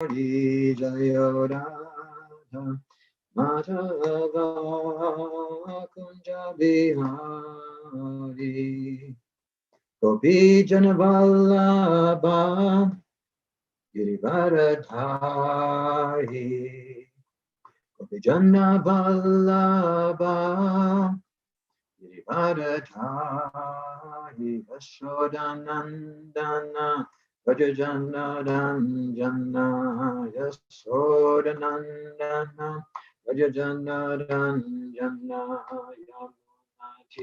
Jaya Radha Madhava Kunja Bihari Gopi Janavallabha Girivaradhari Gopi Janavallabha Girivaradhari Yashodanandana Vajajana Ranjana Yasodanandana Vajajana Ranjana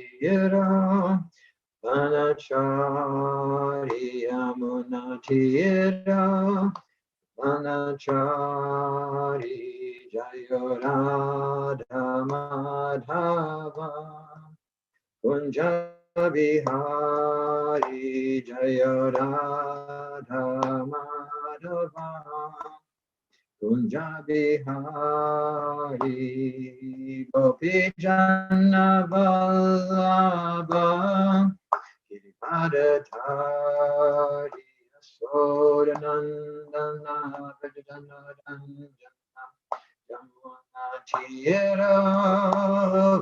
Yamunatira Vanachari Yamunatira Vanachari Jayorada Madhava Kunja Bihari Jayorada Madhava Kunja Bihari Gopi Janna Vallabha Girivaradhari Yasodanandana Vajjana Ranjana Yamunatira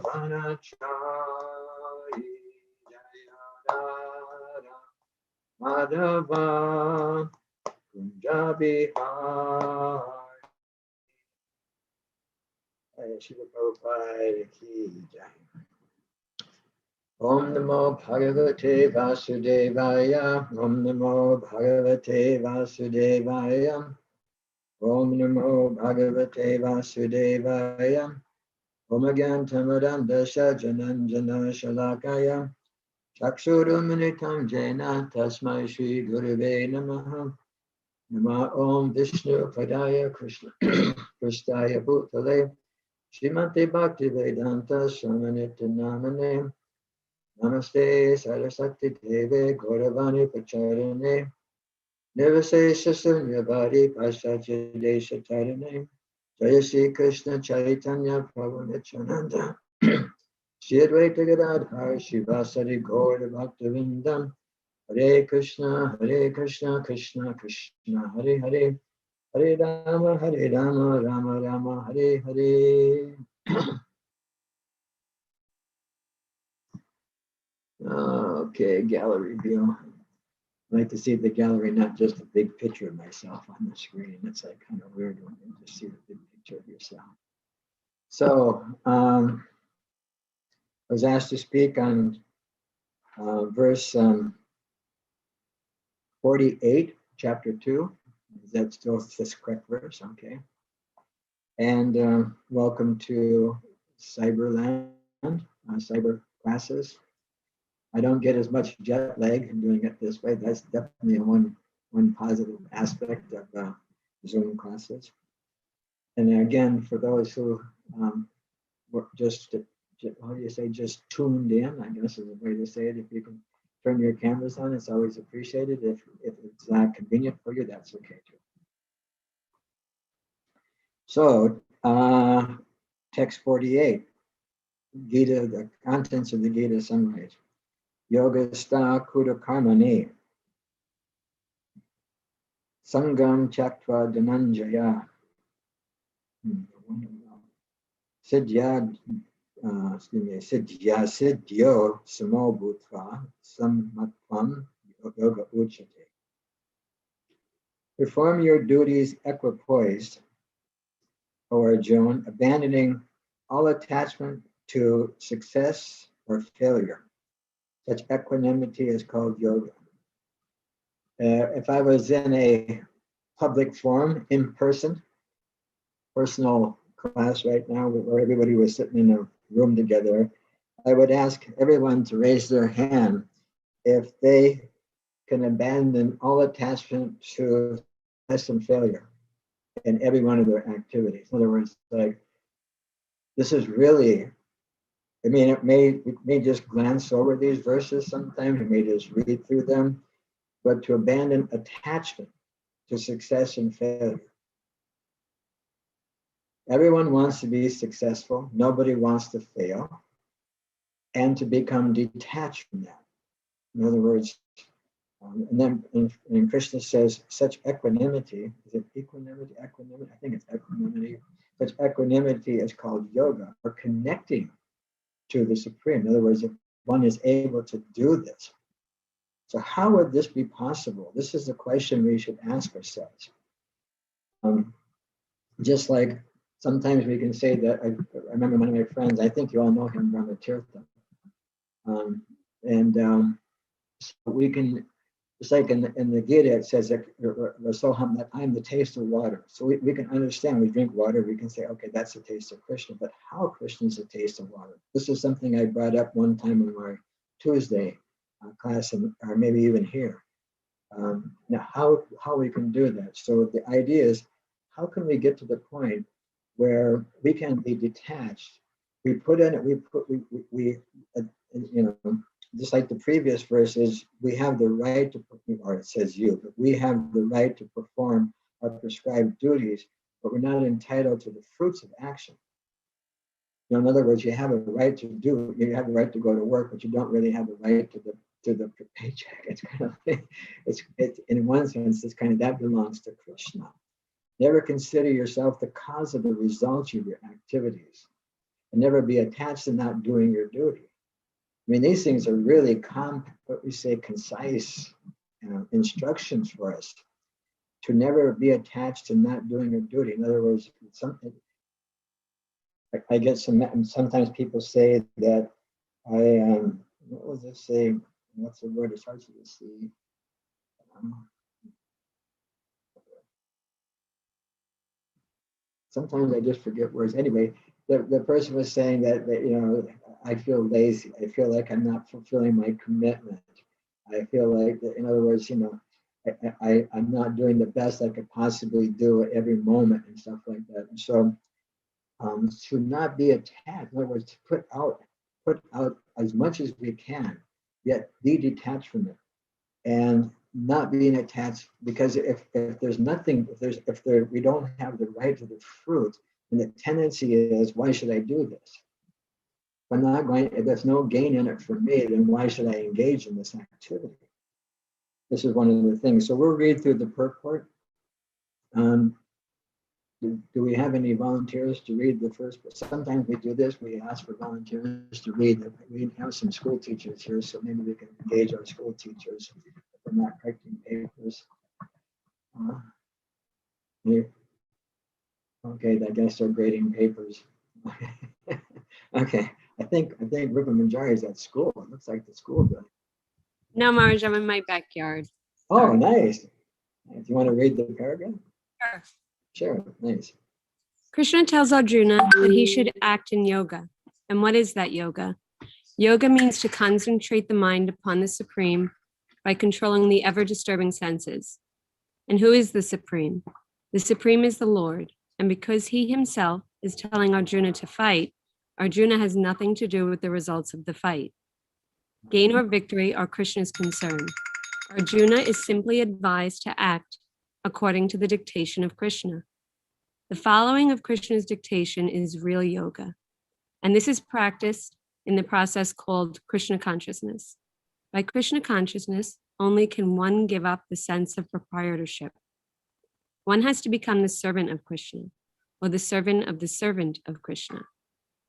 Vanachari Jayadara Madhava Kunja Bihari. Shiva Prabhupada ki jai. Om Namo Bhagavate Vasudevaya. Om Namo Bhagavate Vasudevaya. Om Namo Bhagavate Vasudevaya. Om Agyantamadam Dasha Jananjana Shalakaya. Chakshurumanitam Jena Tasmai Shri Gurave Namaha. Nama Om Vishnu Padaya Krishna Kristaya Bhutale Srimate Bhaktivedanta Swaminiti Namane Namaste Saraswati Deve Gauravani Pacharane Nivase Shasunyabhari Paschatya Desha Tarane Jaya Shri Krishna Chaitanya Prabhu Nityananda Shri Advaita Gadadhar Shivasari Gaura Bhaktivinoda Hare Krishna Krishna Krishna Hare Hare Hare Rama Rama Rama Hare Hare. Okay, gallery view. I like to see the gallery, not just a big picture of myself on the screen. It's like kind of weird when you just see the big picture of yourself. So I was asked to speak on verse 48, chapter 2. Is that still this correct verse? Okay. And welcome to Cyberland, cyber classes. I don't get as much jet lag in doing it this way. That's definitely one positive aspect of Zoom classes. And again, for those who were just, how do you say, just tuned in, I guess is a way to say it. If you can turn your cameras on, it's always appreciated. If it's not convenient for you, that's okay too. So, text 48, Gita, the contents of the Gita summary. Yogastha kuda karmani sangam chaktva dhananjaya sidya sidyo samo bhutva sammatvam yoga uchate. Perform your duties equipoised, O Arjuna, abandoning all attachment to success or failure. Such equanimity is called yoga. If I was in a public forum, in person, personal class right now, where everybody was sitting in a room together, I would ask everyone to raise their hand if they can abandon all attachment to success and failure in every one of their activities. In other words, like, this is really, I mean, we may just glance over these verses sometimes, we may just read through them, but to abandon attachment to success and failure. Everyone wants to be successful, nobody wants to fail, and to become detached from that. In other words, And then in Krishna says, such equanimity, is it equanimity? Equanimity? I think it's equanimity. Such equanimity is called yoga, or connecting to the Supreme. In other words, if one is able to do this. So how would this be possible? This is the question we should ask ourselves. Just like sometimes we can say that, I remember one of my friends, I think you all know him, Brahma Tirtha. So we can, it's like in the Gita, it says that I'm the taste of water. So we can understand, we drink water, we can say, okay, that's the taste of Krishna, but how Krishna is the taste of water? This is something I brought up one time in our Tuesday class, or maybe even here. Now, how we can do that? So the idea is, how can we get to the point where we can be detached? We put in it, just like the previous verses, we have the right to, or it says you, but we have the right to perform our prescribed duties, but we're not entitled to the fruits of action. In other words, you have a right to you have the right to go to work, but you don't really have the right to the paycheck. It's kind of, it's in one sense, it's kind of, that belongs to Krishna. Never consider yourself the cause of the results of your activities, and never be attached to not doing your duty. I mean, these things are really concise instructions for us to never be attached to not doing your duty. In other words, I get sometimes people say that what was it say? What's the word? It starts with a C. Sometimes I just forget words. Anyway, the person was saying that I feel lazy. I feel like I'm not fulfilling my commitment. I feel like, in other words, I'm not doing the best I could possibly do at every moment and stuff like that. And so to not be attached, in other words, to put out as much as we can, yet be detached from it, and not being attached, because if there's nothing, if we don't have the right to the fruit, and the tendency is, why should I do this? If I'm not going, if there's no gain in it for me, then why should I engage in this activity? This is one of the things. So we'll read through the purport. Do we have any volunteers to read the first? Sometimes we do this, we ask for volunteers to read. We have some school teachers here, so maybe we can engage our school teachers if they're not correcting papers. Okay, I guess they're grading papers. Okay, I think Rupa Manjari is at school. It looks like the school building. No, Marge, I'm in my backyard. Oh, nice. Do you want to read the paragraph? Sure. Sure, nice. Krishna tells Arjuna that he should act in yoga. And what is that yoga? Yoga means to concentrate the mind upon the Supreme by controlling the ever-disturbing senses. And who is the Supreme? The Supreme is the Lord. And because he himself is telling Arjuna to fight, Arjuna has nothing to do with the results of the fight. Gain or victory are Krishna's concern. Arjuna is simply advised to act according to the dictation of Krishna. The following of Krishna's dictation is real yoga, and this is practiced in the process called Krishna consciousness. By Krishna consciousness, only can one give up the sense of proprietorship. One has to become the servant of Krishna, or the servant of Krishna.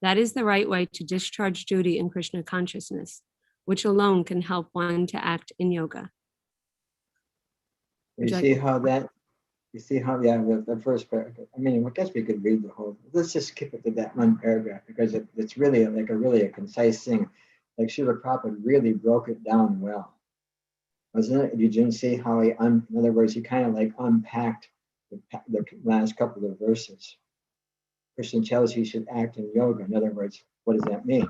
That is the right way to discharge duty in Krishna consciousness, which alone can help one to act in yoga. You see how, yeah, the first paragraph, I mean, I guess we could read the whole, let's just skip it to that one paragraph, because it's really like a concise thing. Like Srila Prabhupada really broke it down well. Wasn't it? You didn't see how in other words, he kind of like unpacked the last couple of verses. Krishna tells you should act in yoga. In other words, what does that mean?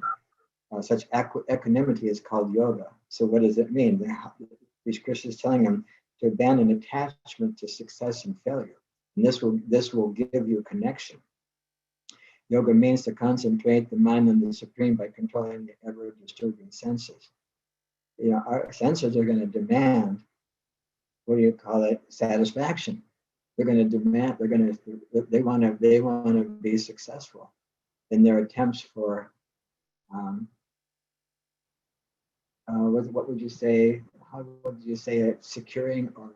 Such equanimity is called yoga. So what does it mean? Krishna is telling him to abandon attachment to success and failure. And this will give you connection. Yoga means to concentrate the mind on the Supreme by controlling the ever-disturbing senses. Our senses are going to demand, satisfaction. They're going to demand, they want to be successful in their attempts for, what would you say, how would you say it, securing or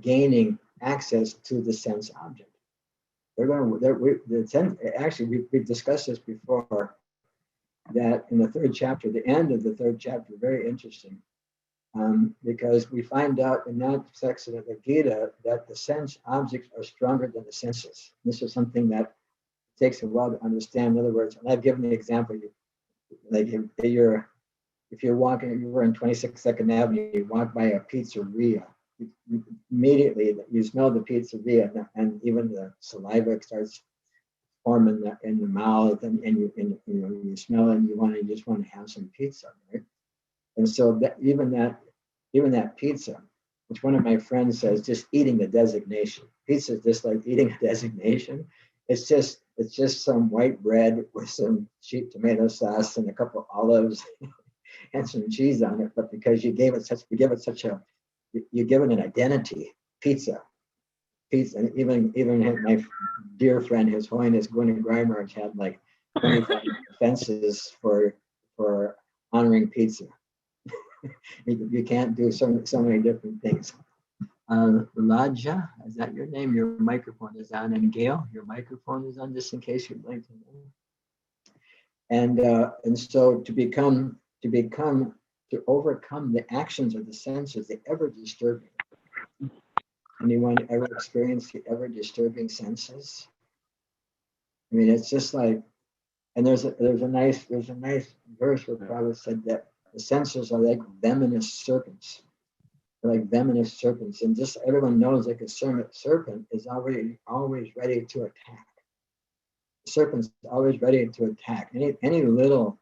gaining access to the sense object. Actually, we've discussed this before, that in the third chapter, the end of the third chapter, very interesting, because we find out in that section of the Gita that the sense objects are stronger than the senses. This is something that takes a while to understand. In other words, and I've given the example, if you're walking, you were on 22nd Avenue, you walk by a pizzeria, immediately you smell the pizzeria, and even the saliva starts forming in the mouth, and you smell it, and you just want to have some pizza, right? And so that even that pizza, which one of my friends says, just eating the designation. Pizza is just like eating a designation. It's just some white bread with some cheap tomato sauce and a couple of olives and some cheese on it. But because you give it an identity, pizza. And even my dear friend, His Holiness Gwyneth Grimarch, had like 25 offenses for honoring pizza. You can't do so many different things. Raja, is that your name? Your microphone is on. And Gail, your microphone is on, just in case you'd like to know. And so to overcome the actions of the senses, the ever disturbing. Anyone ever experienced the ever disturbing senses? I mean, it's just like, and there's a nice verse where Prabhupada said that the senses are like venomous serpents. They're like venomous serpents, and just everyone knows like a serpent is always ready to attack. The serpent's always ready to attack. Any little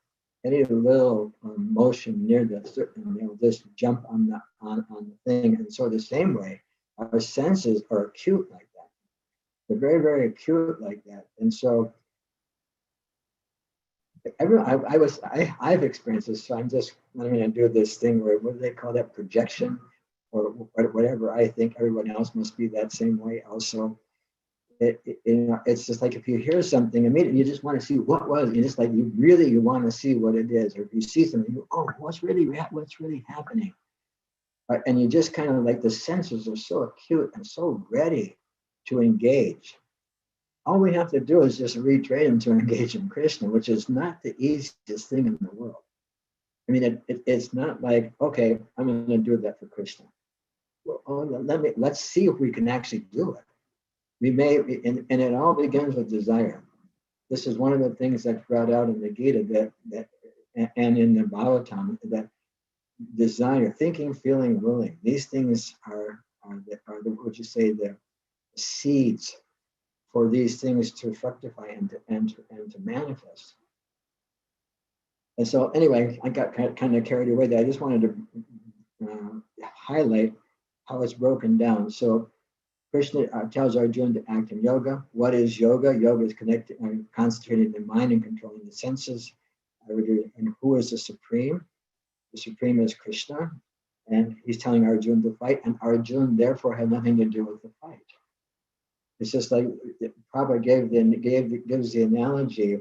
motion near the serpent, they'll just jump on the thing. And so the same way, our senses are acute like that. They're very, very acute like that. And so I've experienced this, so I'm going to do this thing where, what do they call that, projection, or whatever. I think everyone else must be that same way also. It's just like if you hear something, immediately you just want to see what was. You just like you want to see what it is, or if you see something, what's really happening, and you just kind of like the senses are so acute and so ready to engage. All we have to do is just retrain them to engage in Krishna, which is not the easiest thing in the world. I mean, it's not like, okay, I'm going to do that for Krishna. Well, let's see if we can actually do it. We may, and it all begins with desire. This is one of the things that's brought out in the Gita that and in the Bhagavatam, that desire, thinking, feeling, willing. These things are the seeds for these things to fructify and to manifest. And so anyway, I got kind of carried away there. I just wanted to highlight how it's broken down. So Krishna tells Arjuna to act in yoga. What is yoga? Yoga is concentrating the mind and controlling the senses. And who is the Supreme? The Supreme is Krishna. And he's telling Arjuna to fight, and Arjuna therefore had nothing to do with the fight. It's just like Prabhupada gives the analogy,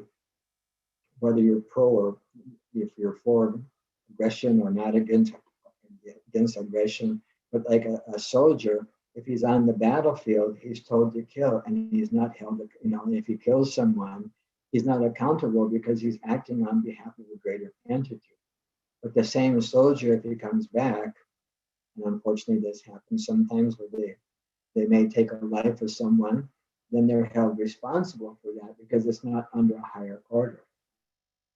whether you're pro or if you're for aggression or not against aggression, but like a soldier, if he's on the battlefield, he's told to kill, and he's not held. If he kills someone, he's not accountable because he's acting on behalf of a greater entity. But the same soldier, if he comes back, and unfortunately this happens sometimes, where they may take a life of someone, then they're held responsible for that because it's not under a higher order.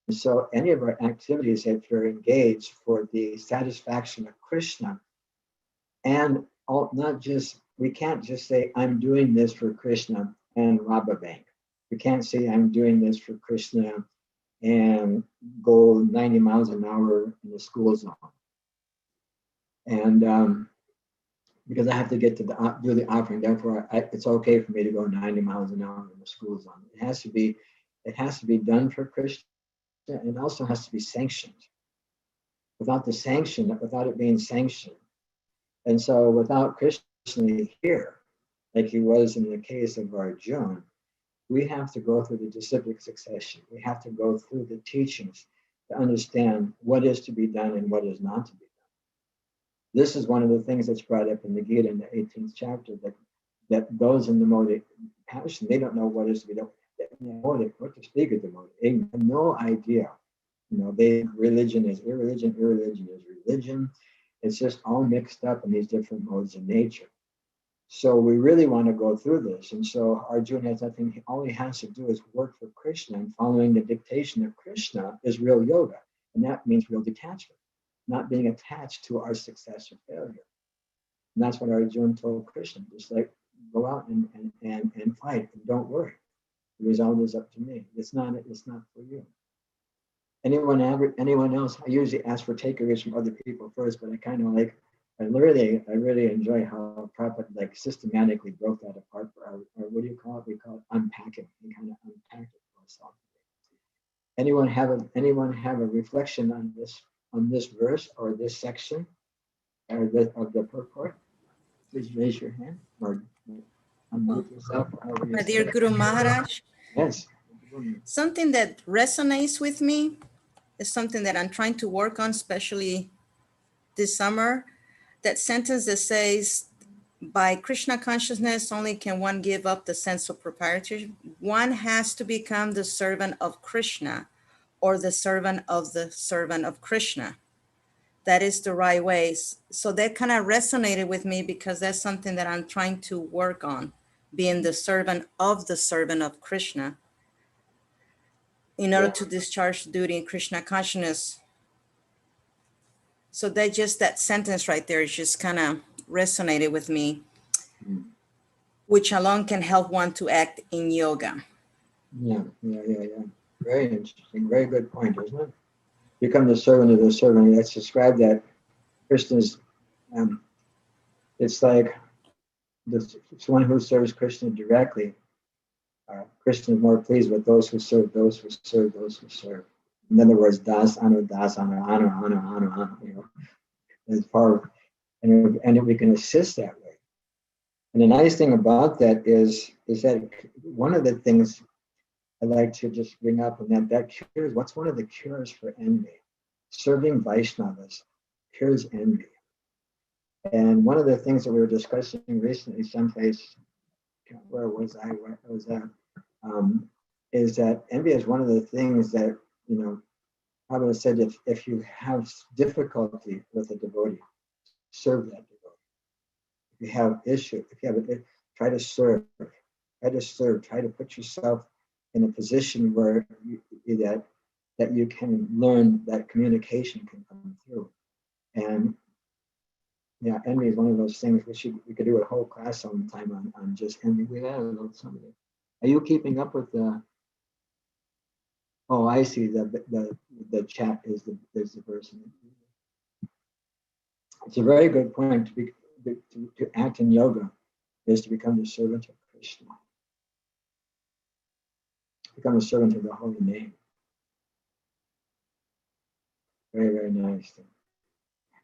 And so any of our activities, if you're engaged for the satisfaction of Krishna, and we can't just say, I'm doing this for Krishna and rob a bank. We can't say, I'm doing this for Krishna and go 90 miles an hour in the school zone. And because I have to get to do the offering, therefore it's okay for me to go 90 miles an hour in the school zone. It has to be done for Krishna, and it also has to be sanctioned. Without it being sanctioned, and so without Krishna here, like he was in the case of Arjuna, we have to go through the disciplic succession. We have to go through the teachings to understand what is to be done and what is not to be done. This is one of the things that's brought up in the Gita in the 18th chapter, that those in the mode of passion, they don't know what is to be done. What to speak of the mode, they have no idea. Religion is irreligion, irreligion is religion. It's just all mixed up in these different modes of nature. So we really want to go through this. And so Arjuna has nothing, all he has to do is work for Krishna, and following the dictation of Krishna is real yoga. And that means real detachment, not being attached to our success or failure. And that's what Arjuna told Krishna, just like go out and fight and don't worry. The result is up to me. It's not for you. Anyone else? I usually ask for takeaways from other people first, but I really enjoy how Prabhupada like systematically broke that apart for our what do you call it? We call it unpacking. We kind of unpacked it for ourselves. Anyone have a reflection on this verse or this section of the purport? Please raise your hand or unmute yourself. My dear Guru Maharaj. Yes. Something that resonates with me is something that I'm trying to work on, especially this summer. That sentence that says, by Krishna consciousness only can one give up the sense of proprietorship. One has to become the servant of Krishna, or the servant of Krishna. That is the right way. So that kind of resonated with me, because that's something that I'm trying to work on, being the servant of Krishna, in order to discharge duty in Krishna consciousness. So that sentence right there is just kind of resonated with me, which alone can help one to act in yoga. Yeah. Very interesting. Very good point, isn't it? Become the servant of the servant. Let's describe that. Krishna's, it's like it's one who serves Krishna directly. Krishna is more pleased with those who serve, those who serve, those who serve. In other words, das, anu, anu. As far, and we can assist that way. And the nice thing about that is that one of the things I like to just bring up, and that cures, what's one of the cures for envy? Serving Vaishnavas cures envy. And one of the things that we were discussing recently, someplace, where was I? Is that envy is one of the things that, Prabhupada said, if you have difficulty with a devotee, serve that devotee. If you have issue, try to serve, try to put yourself in a position where that you can learn that communication can come through. And envy is one of those things we could do a whole class sometime on just envy. We had a little somebody. Are you keeping up with the? Oh, I see. The chat is the verse. It's a very good point. To act in yoga is to become the servant of Krishna. Become a servant of the holy name. Very, very nice.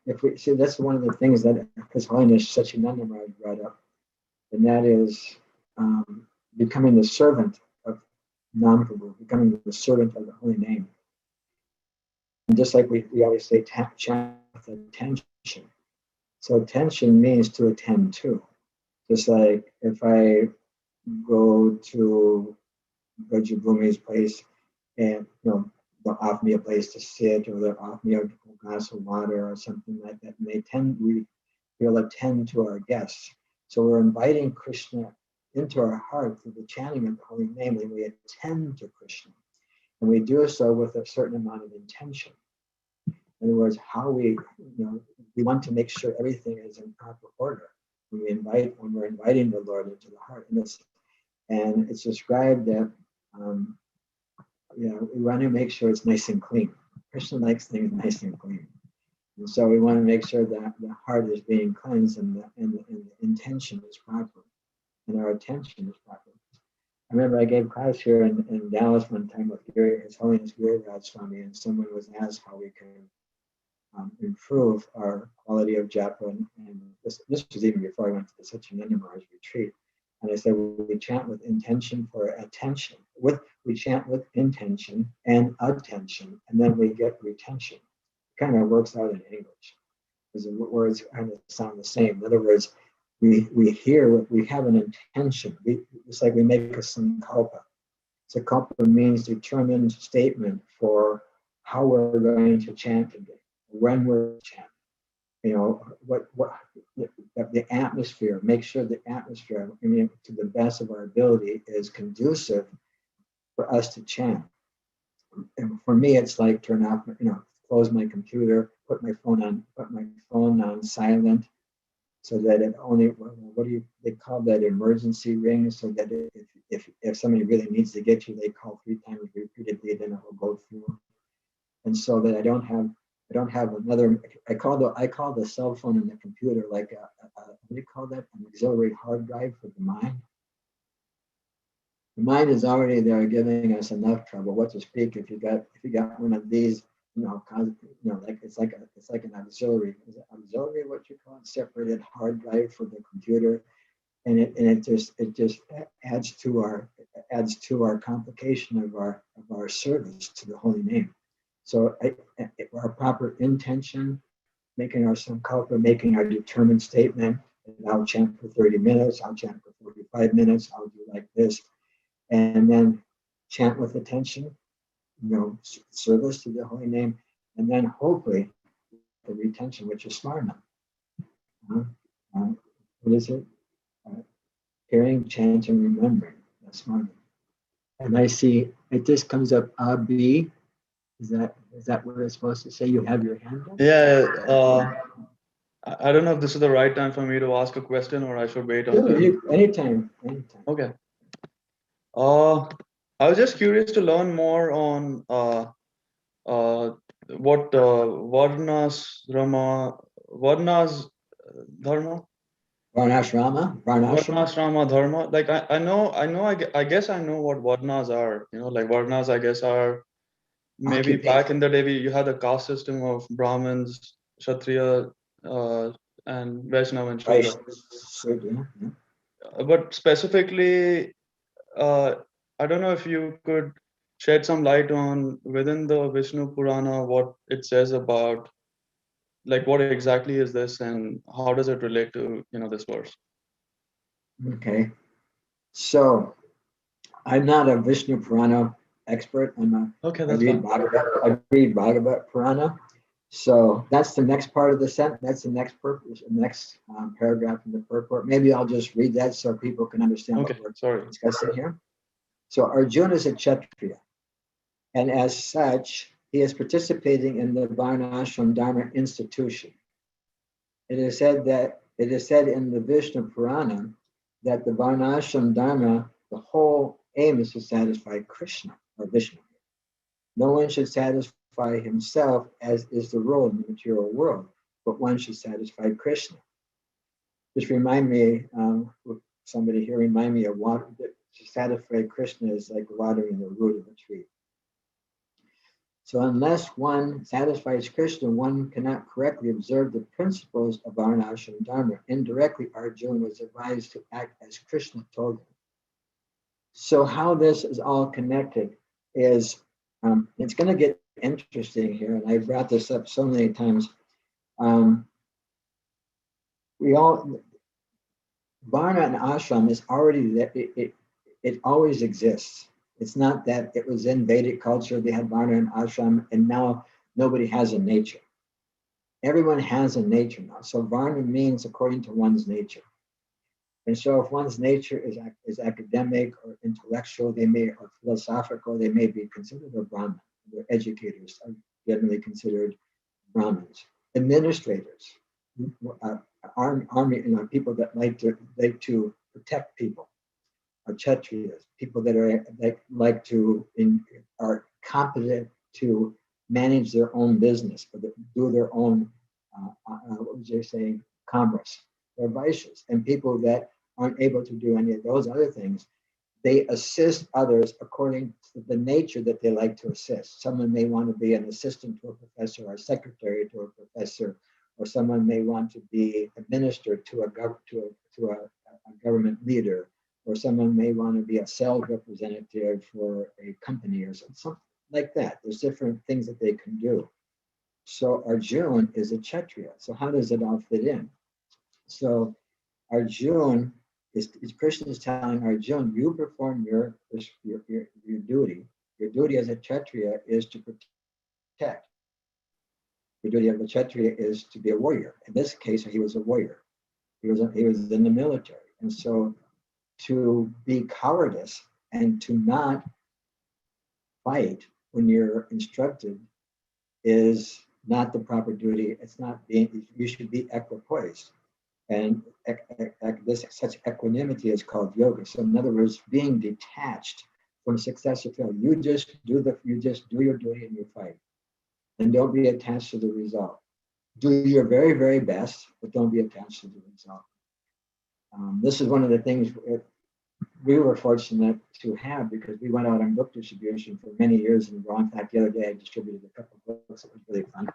If we see, that's one of the things that His Holiness Sachinanda Maharaj brought up, and that is becoming the servant of Nam-Prabhu, becoming the servant of the holy name. And just like we always say, chant attention. So attention means to attend to. Just like if I go to Bhumi's place and they'll offer me a place to sit, or they'll offer me a glass of water or something like that. And we'll attend to our guests. So we're inviting Krishna into our heart through the chanting of the holy name, and we attend to Krishna. And we do so with a certain amount of intention. In other words, how we want to make sure everything is in proper order when we're inviting the Lord into the heart. And it's described that we want to make sure it's nice and clean. Krishna likes things nice and clean. And so we want to make sure that the heart is being cleansed and the intention is proper and our attention is proper. I remember I gave class here in Dallas one time with His Holiness Rtadhvaja Swami, and someone was asked how we can improve our quality of japa. And this was even before I went to the Sachinanda Maharaj retreat. And I said, we chant with intention for attention. We chant with intention and attention, and then we get retention. It kind of works out in English, because the words kind of sound the same. In other words, we hear, we have an intention. It's like we make a sankalpa. Sankalpa means determined statement for how we're going to chant today, when we're chanting. You know, what the atmosphere, make sure the atmosphere, I mean, to the best of our ability, is conducive for us to chant. And for me, it's like turn off, close my computer, put my phone on silent, so that it only, they call that emergency ring, so that if somebody really needs to get you, they call 3 times repeatedly, then it will go through. And so that I don't have another, I call the cell phone and the computer like what do you call that? An auxiliary hard drive for the mind. The mind is already there giving us enough trouble. What to speak if you got one of these, like it's like an auxiliary. Is it auxiliary what you call it? Separated hard drive for the computer, and it just adds to our complication of our service to the holy name. So our proper intention, making our sankalpa, making our determined statement, I'll chant for 30 minutes, I'll chant for 45 minutes, I'll do like this, and then chant with attention, service to the holy name, and then hopefully the retention, which is smarna. What is it? Hearing, chanting, remembering. That's smarna. And I see it just comes up abi. Is that what it's supposed to say? You have your hand up? Yeah. I don't know if this is the right time for me to ask a question, or I should wait until. Anytime. Okay. I was just curious to learn more on what Varnas Dharma. Varnashrama Dharma. Like I guess I know what Varnas are. Like Varnas, I guess, are maybe back in the day you had a caste system of Brahmins, Kshatriya, and Vaishnava and Shudra. But specifically, I don't know if you could shed some light on within the Vishnu Purana what it says about, like, what exactly is this and how does it relate to this verse? Okay, so I'm not a Vishnu Purana expert. I read Bhagavad Purana. So that's the next part of the sentence. That's the next purpose, next paragraph in the purport. Maybe I'll just read that so people can understand what we're discussing here. So Arjuna is a Kshatriya, and as such, he is participating in the Varnashram Dharma institution. It is said in the Vishnu Purana that the Varnashram Dharma, the whole aim is to satisfy Krishna or Vishnu. No one should satisfy himself, as is the role in the material world, but one should satisfy Krishna. Just remind me, somebody here remind me of water. To satisfy Krishna is like watering the root of a tree. So unless one satisfies Krishna, one cannot correctly observe the principles of Varnashram Dharma. Indirectly, Arjuna was advised to act as Krishna told him. So how this is all connected is, it's going to get interesting here, and I brought this up so many times. Varna and ashram is already that it always exists. It's not that it was in Vedic culture, they had Varna and ashram, and now nobody has a nature. Everyone has a nature now. So Varna means according to one's nature. And so if one's nature is academic or intellectual, or philosophical, they may be considered a Brahmin. They're educators are generally considered Brahmins. Administrators, army, people that like to protect people, are Kshatriyas. People that are competent to manage their own business, or do their own, commerce. They're Vaishyas. And people that aren't able to do any of those other things, they assist others according to the nature that they like to assist. Someone may want to be an assistant to a professor, or a secretary to a professor, or someone may want to be administered to a government leader, or someone may want to be a sales representative for a company or something like that. There's different things that they can do. So Arjuna is a Kshatriya. So how does it all fit in? So Arjuna is Krishna is telling Arjuna, you perform your duty. Your duty as a Kshatriya is to protect. The duty of a Kshatriya is to be a warrior. In this case, he was a warrior. He was in the military. And so to be cowardice and to not fight when you're instructed is not the proper duty. It's not being, you should be equipoised. And such equanimity is called yoga. So in other words, being detached from success or failure. You just do your duty and you fight. And don't be attached to the result. Do your very, very best, but don't be attached to the result. This is one of the things we were fortunate to have because we went out on book distribution for many years in a row. In fact, the other day I distributed a couple of books. It was really fun.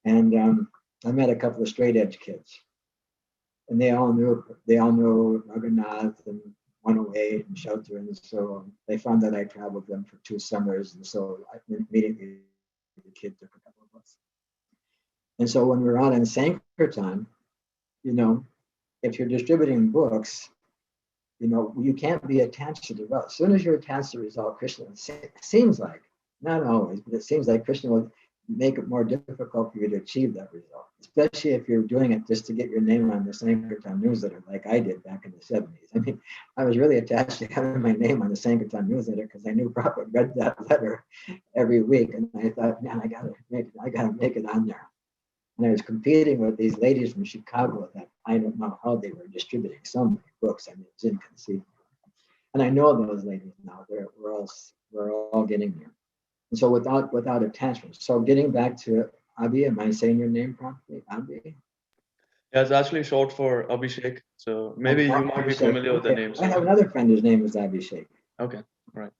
And I met a couple of straight edge kids. And they all knew Raghunath and 108 and Shelter. And so they found that I traveled them for 2 summers. And so immediately the kid took a couple of books. And so when we were out in Sankirtan, if you're distributing books, you can't be attached to the result. As soon as you're attached to the result, Krishna, it seems like, not always, but it seems like Krishna will make it more difficult for you to achieve that result, especially if you're doing it just to get your name on the Sankirtan newsletter like I did back in the 70s. I mean, I was really attached to having my name on the Sankirtan newsletter because I knew Prabhupada read that letter every week. And I thought, man, I gotta make it on there. And I was competing with these ladies from Chicago that I don't know how they were distributing so many books. I mean, it's inconceivable. And I know those ladies now. We're all getting there. And so without attachment. So getting back to Abhi, am I saying your name properly? Abhi? Yeah, it's actually short for Abhishek. So maybe you might be familiar with the name. I have another friend whose name is Abhishek. Okay, right.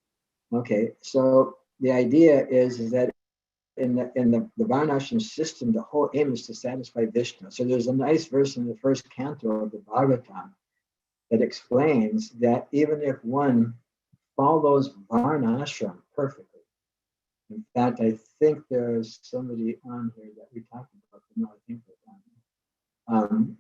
Okay, so the idea is that in the Varnashram system, the whole aim is to satisfy Vishnu. So there's a nice verse in the first canto of the Bhagavatam that explains that even if one follows Varnashram perfectly, in fact, I think there's somebody on here that we talked about. No, I think they're on.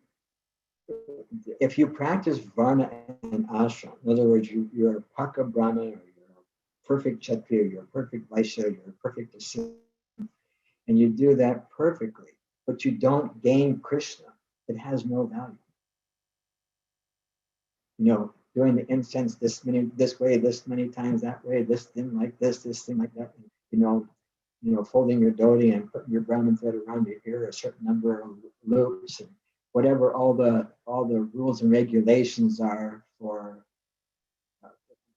If you practice Varna and Ashram, in other words, you're a Paka Brahma, or you're a perfect Kshatriya, you're a perfect Vaishya, you're a perfect Asura, and you do that perfectly, but you don't gain Krishna, it has no value. Doing the incense this way, this many times that way, this thing like this thing like that, folding your dhoti and putting your Brahman thread around your ear, a certain number of loops, and whatever all the rules and regulations are for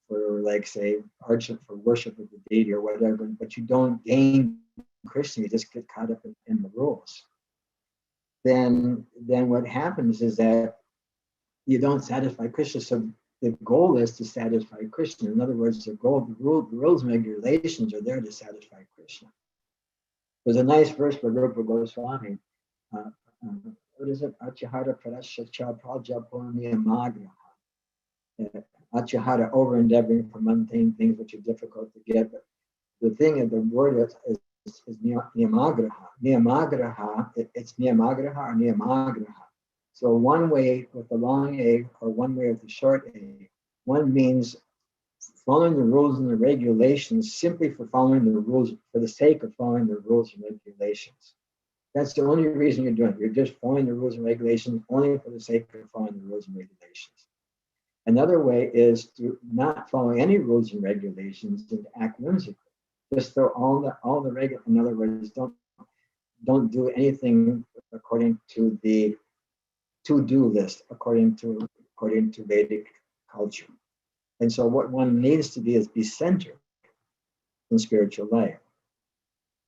like say archa, for worship of the deity or whatever, but you don't gain Krishna, you just get caught up in the rules. Then what happens is that you don't satisfy Krishna. So the goal is to satisfy Krishna. In other words, the rules and regulations are there to satisfy Krishna. There's a nice verse by Rupa Goswami. What is it? Achihara Parashacha Prajapo Niyamagraha. Achihara, over endeavoring for mundane things which are difficult to get. But the thing is, the word is Niyamagraha. Niyamagraha, it's Niyamagraha or Niyamagraha. So one way with the long A or one way with the short A, one means following the rules and the regulations simply for following the rules, for the sake of following the rules and regulations. That's the only reason you're doing it. You're just following the rules and regulations only for the sake of following the rules and regulations. Another way is to not follow any rules and regulations and to act whimsically. Just throw all the regular. In other words, don't do anything according to the to-do list, according to Vedic culture. And so what one needs to be centered in spiritual life.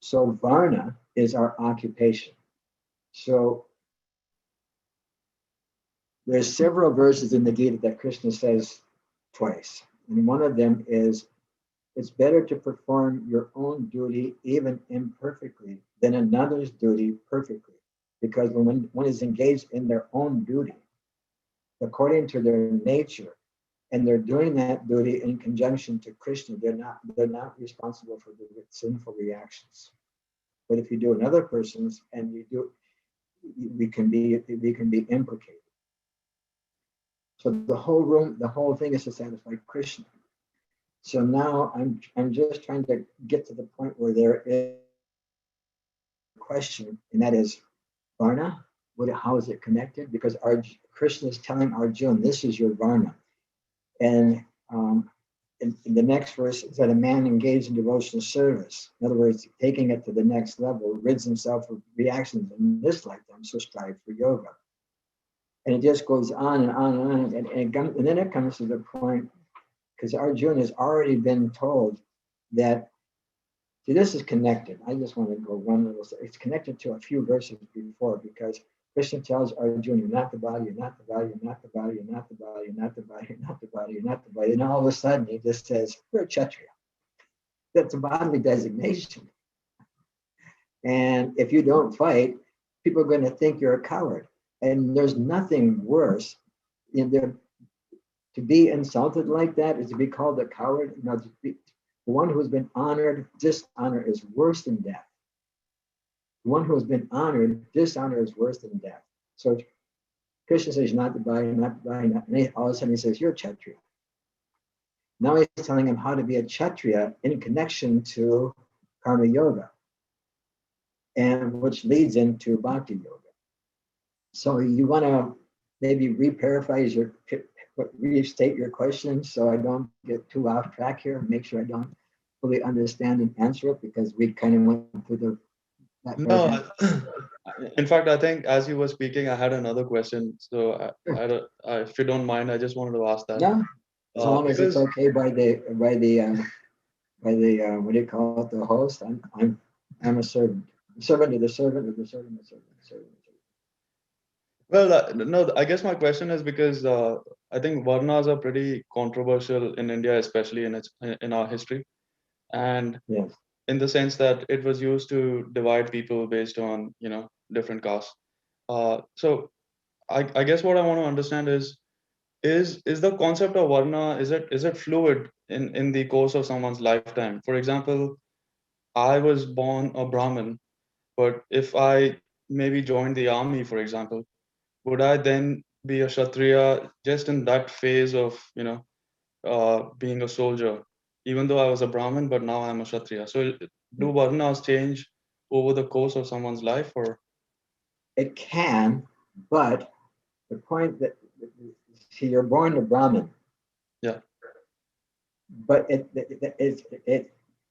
So Varna is our occupation. So there's several verses in the Gita that Krishna says twice. And one of them is, it's better to perform your own duty even imperfectly than another's duty perfectly. Because when one is engaged in their own duty, according to their nature, and they're doing that duty in conjunction to Krishna. They're not responsible for the sinful reactions. But if you do another person's, and we can be implicated. So the whole thing is to satisfy Krishna. So now I'm just trying to get to the point where there is a question, and that is Varna. How is it connected? Because Krishna is telling Arjuna, this is your Varna. And in the next verse is that a man engaged in devotional service, in other words, taking it to the next level, rids himself of reactions in this lifetime, so strive for yoga. And it just goes on and on and on. And then it comes to the point, because Arjuna has already been told that, see, this is connected. I just want to go one little step. It's connected to a few verses before, because Krishna tells Arjuna, you're not the body, you're not the body, you're not the body, you're not the body, you're not the body, you're not the body, you're not the body. And all of a sudden he just says, you're a Kshatriya. That's a bodily designation. And if you don't fight, people are going to think you're a coward. And there's nothing worse to be insulted like that is to be called a coward. You know, the one who's been honored, dishonor is worse than death. The one who has been honored, dishonor is worse than death. So Krishna says, not the body, not the body, not, and all of a sudden he says, you're a Kshatriya. Now he's telling him how to be a Kshatriya in connection to karma yoga, and which leads into bhakti yoga. So you want to maybe restate your question so I don't get too off track here, make sure I don't fully understand and answer it, because we kind of went through No, in fact, I think as you were speaking, I had another question. So if you don't mind, I just wanted to ask that. Yeah, as long as it's okay by the what do you call it, the host. I'm a servant. Servant of the servant of the servant of the servant. Well, no, I guess my question is because I think Varnas are pretty controversial in India, especially in our history, and yes, in the sense that it was used to divide people based on different castes. So I guess what I want to understand is the concept of Varna, is it fluid in the course of someone's lifetime? For example, I was born a Brahmin, but if I maybe joined the army, for example, would I then be a Kshatriya just in that phase of being a soldier, even though I was a Brahmin, but now I'm a Kshatriya? So do Varnas change over the course of someone's life, or? it can, but the point that, see, you're born a Brahmin. Yeah. But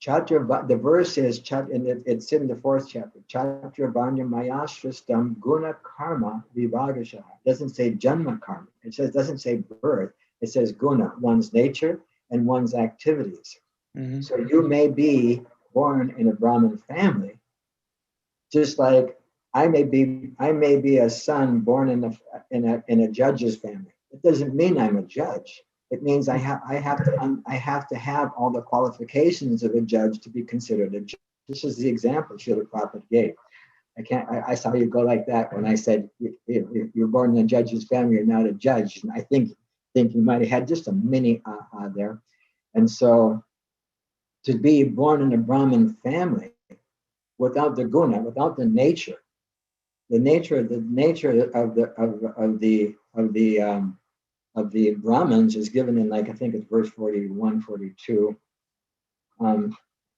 Chatra, the verse is, and it's in the 4th chapter. Chatra Vanya Mayashrastam Guna Karma Vivagasha. It doesn't say Janma Karma. Doesn't say birth. It says Guna, one's nature and one's activities. Mm-hmm. So you may be born in a Brahmin family, just like I may be a son born in a judge's family. It doesn't mean I'm a judge. It means I have to have all the qualifications of a judge to be considered a judge. This is the example Srila Prabhupada gave. I saw you go like that when I said, if you're born in a judge's family, you're not a judge. And I think you might have had just a mini there. And so to be born in a Brahmin family without the guna, without the nature of the Brahmins is given in, like, I think it's verse 41, 42.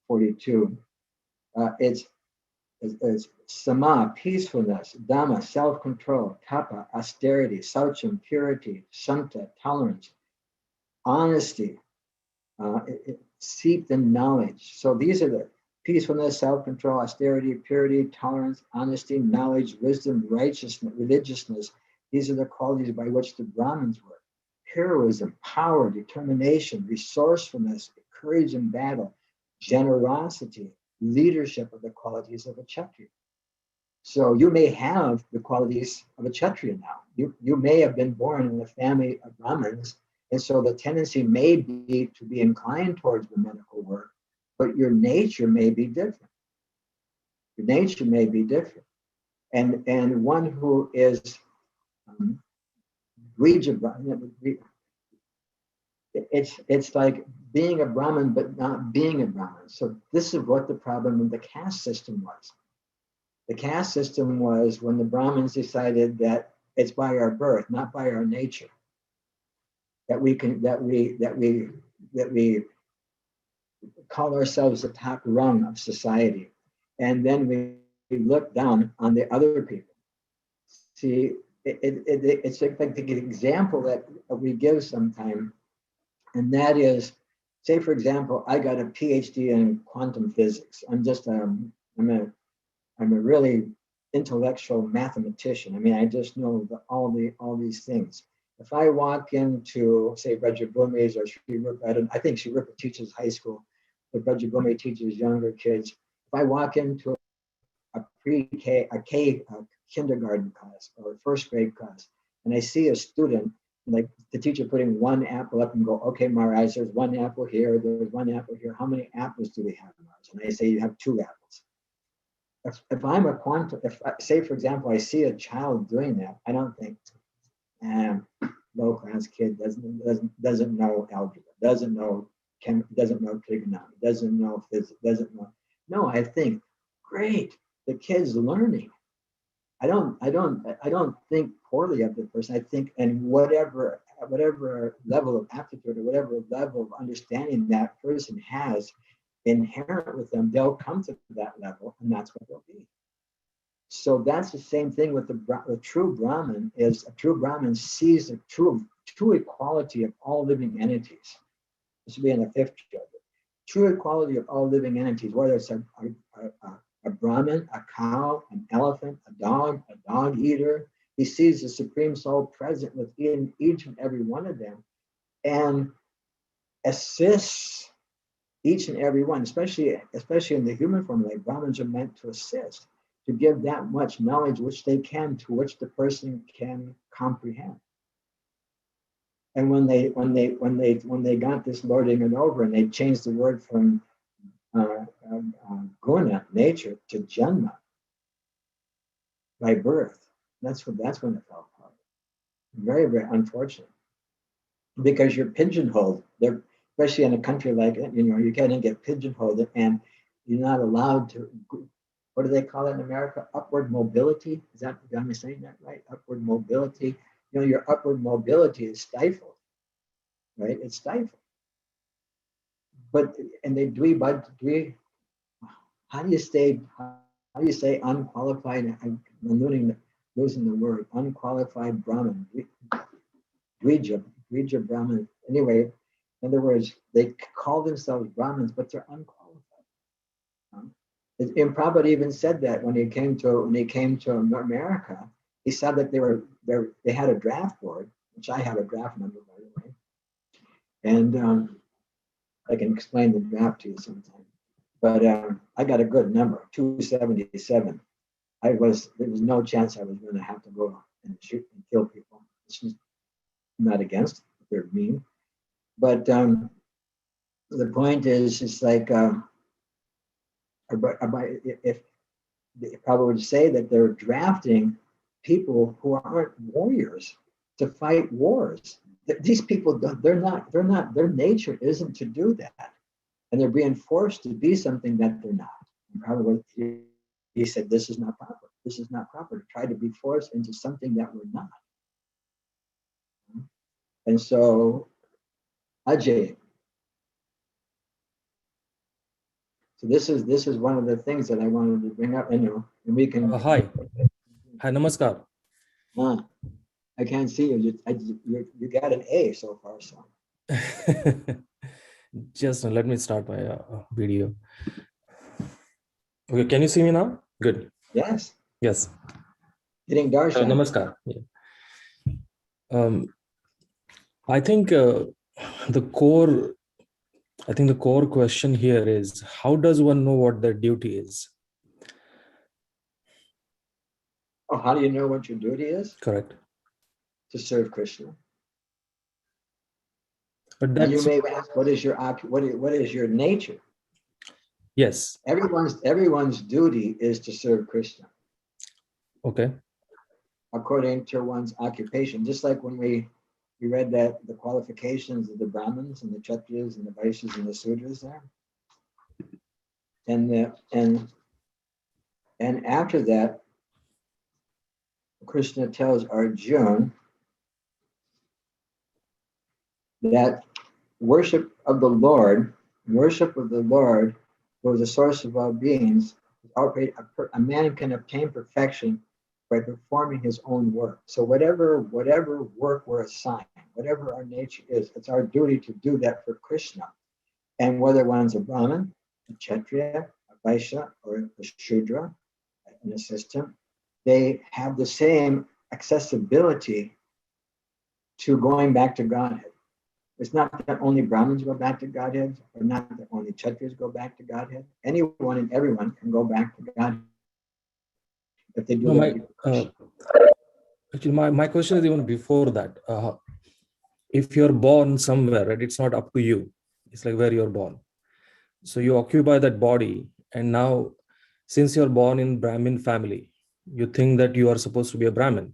42. It's sama, peacefulness, dhamma, self-control, tapa, austerity, saucham, purity, santa, tolerance, honesty, seeped in knowledge. So these are the peacefulness, self-control, austerity, purity, tolerance, honesty, knowledge, wisdom, righteousness, religiousness. These are the qualities by which the Brahmins were. Heroism, power, determination, resourcefulness, courage in battle, generosity, leadership are the qualities of a Kshatriya. So you may have the qualities of a Kshatriya now. You may have been born in a family of Brahmins, and so the tendency may be to be inclined towards the medical work, but your nature may be different. Your nature may be different. And one who is it's like being a Brahmin, but not being a Brahmin. So this is what the problem with the caste system was. The caste system was when the Brahmins decided that it's by our birth, not by our nature, that we call ourselves the top rung of society, and then we look down on the other people. See, it's like the example that we give sometimes, and that is, say for example, I got a PhD in quantum physics. I'm a really intellectual mathematician. I mean, I just know all these things. If I walk into, say, Rajabhumi's or Sri Rupa, I think Sri Rupa teaches high school, but Rajabhumi teaches younger kids. If I walk into a pre-K, a kindergarten class or a first grade class, and I see a student, like the teacher putting one apple up and go, okay, Maharaj, there's one apple here, there's one apple here. How many apples do we have, Maharaj? And I say, you have 2 apples. If I'm a quantum, say for example, I see a child doing that, I don't think, low class kid doesn't know algebra, doesn't know trigonometry, doesn't know physics, doesn't know. No, I think, great, the kid's learning. I don't think poorly of the person. I think, and whatever level of aptitude or whatever level of understanding that person has inherent with them, they'll come to that level, and that's what they'll be. So that's the same thing with the true Brahmin. Is a true Brahmin sees the true equality of all living entities. This will be in the 5th chapter. True equality of all living entities, whether it's a Brahmin, a cow, an elephant, a dog eater. He sees the Supreme Soul present within each and every one of them, and assists each and every one, especially in the human form. Like Brahmins are meant to assist, to give that much knowledge which they can, to which the person can comprehend. And when they got this lording it over, and they changed the word from guna, nature, to janma, by birth, that's when it fell apart. Very, very unfortunate, because you're pigeonholed. They're, especially in a country like it, you can't get pigeonholed, and you're not allowed to. What do they call it in America? Upward mobility. Am I saying that right? Upward mobility. Your upward mobility is stifled, right? It's stifled. But and they dwe. How do you say unqualified? I'm losing the word. Unqualified Brahmin. Dvija Brahmin. Anyway, in other words, they call themselves Brahmins, but they're unqualified. Prabhupada even said that when he came to America, he said that they had a draft board, which I have a draft number, by the way, and I can explain the draft to you sometime. But I got a good number, 277. There was no chance I was going to have to go and shoot and kill people. I'm not against it, they're mean. But the point is, it's like, if Prabhupada would say that they're drafting people who aren't warriors to fight wars. These people, they're not, their nature isn't to do that. And they're being forced to be something that they're not. And Prabhupada, he said, this is not proper. This is not proper to try to be forced into something that we're not. And so, Ajay. So this is one of the things that I wanted to bring up, and we can. Hi, namaskar. I can't see you. You got an A so far, so. Just let me start my video. Okay, can you see me now? Good. Yes. Yes. Getting darshan. Namaskar. Yeah. I think the core question here is, how does one know what their duty is? Oh, how do you know what your duty is? Correct. To serve Krishna. But and you may ask, what is your nature? Yes. Everyone's duty is to serve Krishna. Okay. According to one's occupation, just like when we we read that the qualifications of the Brahmins and the Kshatriyas and the Vaishyas and the Sudras there. And after that, Krishna tells Arjuna that worship of the Lord, who is the source of all beings, a man can obtain perfection by performing his own work. So whatever work we're assigned, whatever our nature is, it's our duty to do that for Krishna. And whether one's a Brahmin, a Kshatriya, a Vaishya, or a Shudra, an assistant, they have the same accessibility to going back to Godhead. It's not that only Brahmins go back to Godhead, or not that only Kshatriyas go back to Godhead. Anyone and everyone can go back to Godhead if they do that. Actually, my question is even before that. If you're born somewhere, right, it's not up to you. It's like where you're born. So you occupy that body, and now, since you're born in Brahmin family, you think that you are supposed to be a Brahmin.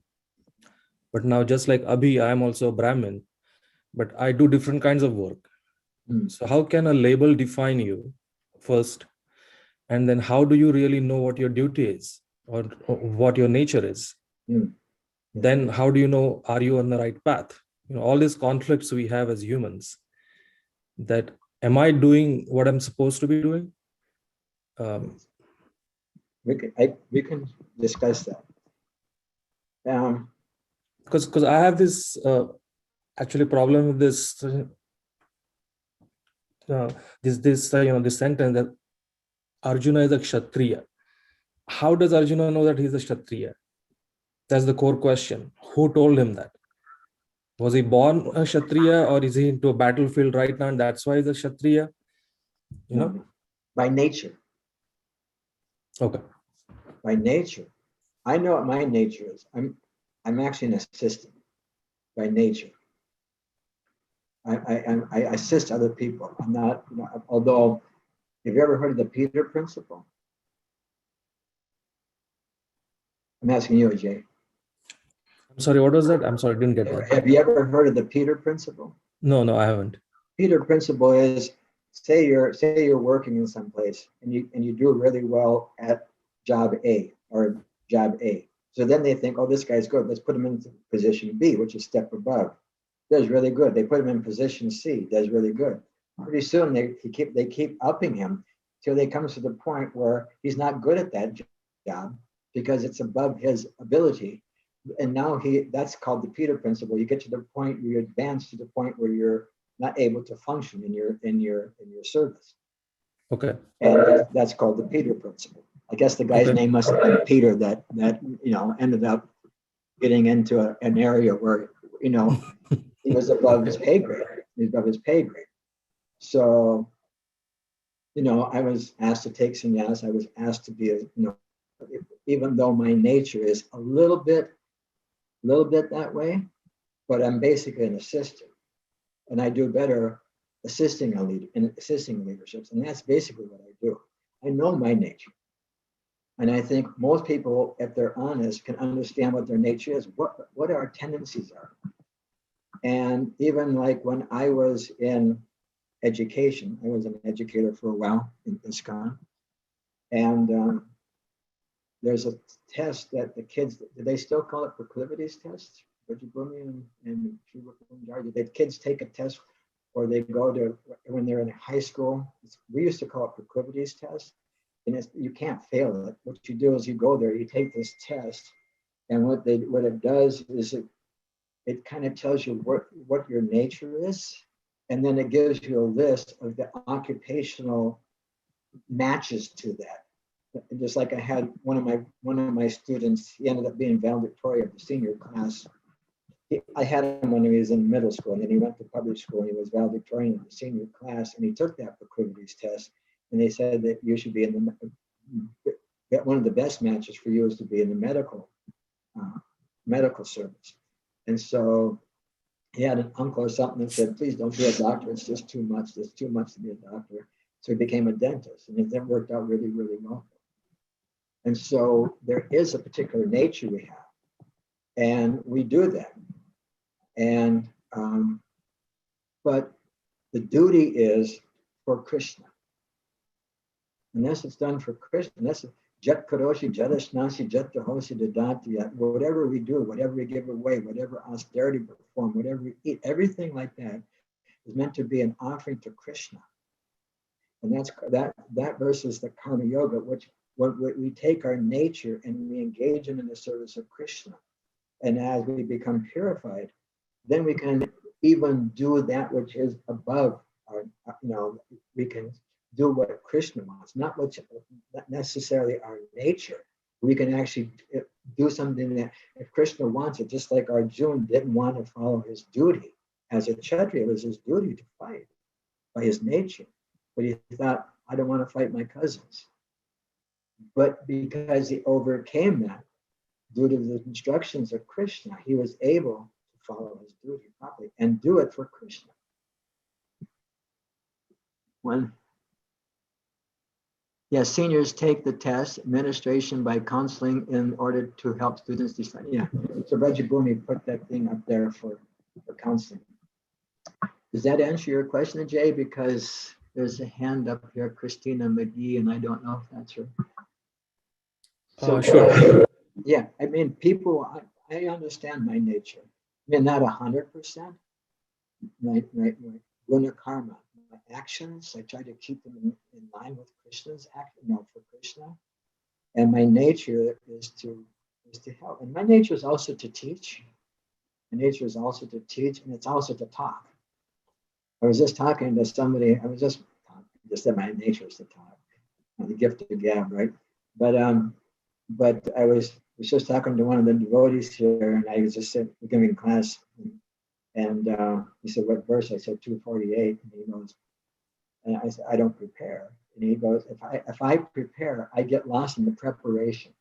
But now, just like Abhi, I am also a Brahmin, but I do different kinds of work. So how can a label define you first? And then how do you really know what your duty is or what your nature is? Then how do you know, are you on the right path? All these conflicts we have as humans, that am I doing what I'm supposed to be doing? We can discuss that. Because I have this actually problem with this this sentence that Arjuna is a Kshatriya. How does Arjuna know that he's a Kshatriya? That's the core question. Who told him that? Was he born a Kshatriya, or is he into a battlefield right now and that's why he's a Kshatriya? No, by nature. Okay. By nature. I know what my nature is. I'm actually an assistant by nature. I assist other people. I'm not, although, have you ever heard of the Peter principle? I'm asking you, Ajay. I'm sorry, what was that? I'm sorry, I didn't get that. Have you ever heard of the Peter principle? No, I haven't. Peter principle is, say you're working in some place and you do really well at job A or job A. So then they think, oh, this guy's good. Let's put him in position B, which is step above. Does really good. They put him in position C. Does really good. Pretty soon they keep upping him till they comes to the point where he's not good at that job because it's above his ability. And now that's called the Peter principle. You get to the point where you advance to the point where you're not able to function in your service. Okay. And that's called the Peter principle. I guess the guy's name must have been Peter that ended up getting into an area where he was above his pay grade. He's above his pay grade. So, I was asked to take sannyas. I was asked to be even though my nature is a little bit that way, but I'm basically an assistant, and I do better assisting leaderships, and that's basically what I do. I know my nature, and I think most people, if they're honest, can understand what their nature is, what our tendencies are. And even like when I was in education, I was an educator for a while in ISKCON, and there's a test that the kids, do they still call it proclivities test? And the kids take a test, or they go to, when they're in high school, we used to call it proclivities test, and you can't fail it. What you do is you go there, you take this test, and what it does is it kind of tells you what your nature is, and then it gives you a list of the occupational matches to that. Just like I had one of my students, he ended up being valedictorian of the senior class. I had him when he was in middle school, and then he went to public school, and he was valedictorian of the senior class, and he took that proclivities test, and they said that you should be that one of the best matches for you is to be in the medical service. And so he had an uncle or something that said, please don't be a doctor, it's just too much, there's too much to be a doctor. So he became a dentist, and it worked out really, really well. And so there is a particular nature we have, and we do that. And But the duty is for Krishna. Unless it's done for Krishna, unless Jat Karoshi, Jadasnasi, Jat Dahosi, Dadati, whatever we do, whatever we give away, whatever austerity perform, whatever we eat, everything like that is meant to be an offering to Krishna. And that versus the Karma Yoga, which we take our nature and we engage in the service of Krishna. And as we become purified, then we can even do that which is above our, we can do what Krishna wants, not necessarily our nature. We can actually do something that if Krishna wants it, just like Arjuna didn't want to follow his duty. As a Kshatriya, it was his duty to fight by his nature. But he thought, I don't want to fight my cousins. But because he overcame that, due to the instructions of Krishna, he was able to follow his duty properly and do it for Krishna. Seniors take the test, administration by counseling in order to help students decide. Yeah, so Rajabuni put that thing up there for counseling. Does that answer your question, Jay? Because there's a hand up here, Christina McGee, and I don't know if that's her. So, Sure. Yeah, I mean, people, I understand my nature. I mean, not 100%. My guna karma, my actions, I try to keep them in line with Krishna's for Krishna. And my nature is to help. And my nature is also to teach. My nature is also to teach, and it's also to talk. I was just talking to somebody. Just that my nature is to talk. The gift of gab, right? But I was just talking to one of the devotees here, and I was just giving class, and he said, "What verse?" I said, 248, and he goes, and I said, "I don't prepare." And he goes, "If I prepare, I get lost in the preparation.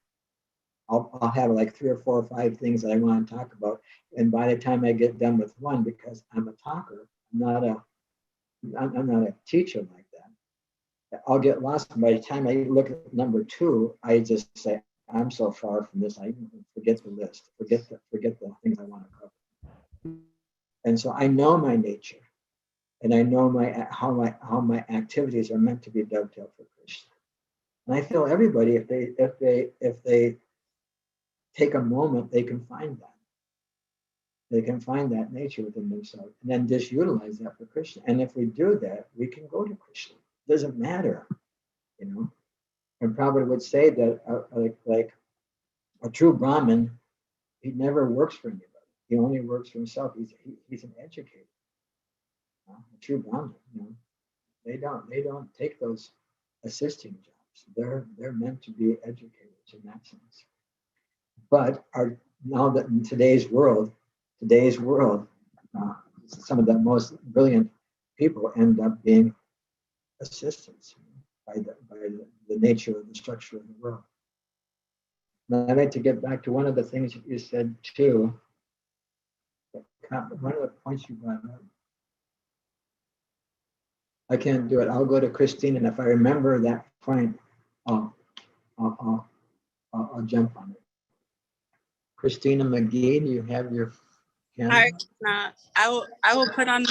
I'll have like 3 or 4 or 5 things that I want to talk about, and by the time I get done with one, because I'm a talker, I'm not a teacher like that. I'll get lost. And by the time I look at number 2, I just say, I'm so far from this. I forget the list, forget the things I want to cover. And so I know my nature, and I know how my activities are meant to be dovetailed for Krishna. And I feel everybody, if they take a moment, they can find that. They can find that nature within themselves, and then just utilize that for Krishna. And if we do that, we can go to Krishna. It doesn't matter, And Prabhupada would say that, like a true Brahmin, he never works for anybody. He only works for himself. He's an educator. A true Brahmin, they don't take those assisting jobs. They're meant to be educators in that sense. But now that in today's world, some of the most brilliant people end up being assistants by the nature of the structure of the world. Now, I'd like to get back to one of the things that you said too. One of the points you brought up. I can't do it. I'll go to Christine, and if I remember that point, I'll jump on it. Christina McGee, do you have your hand? I will put on.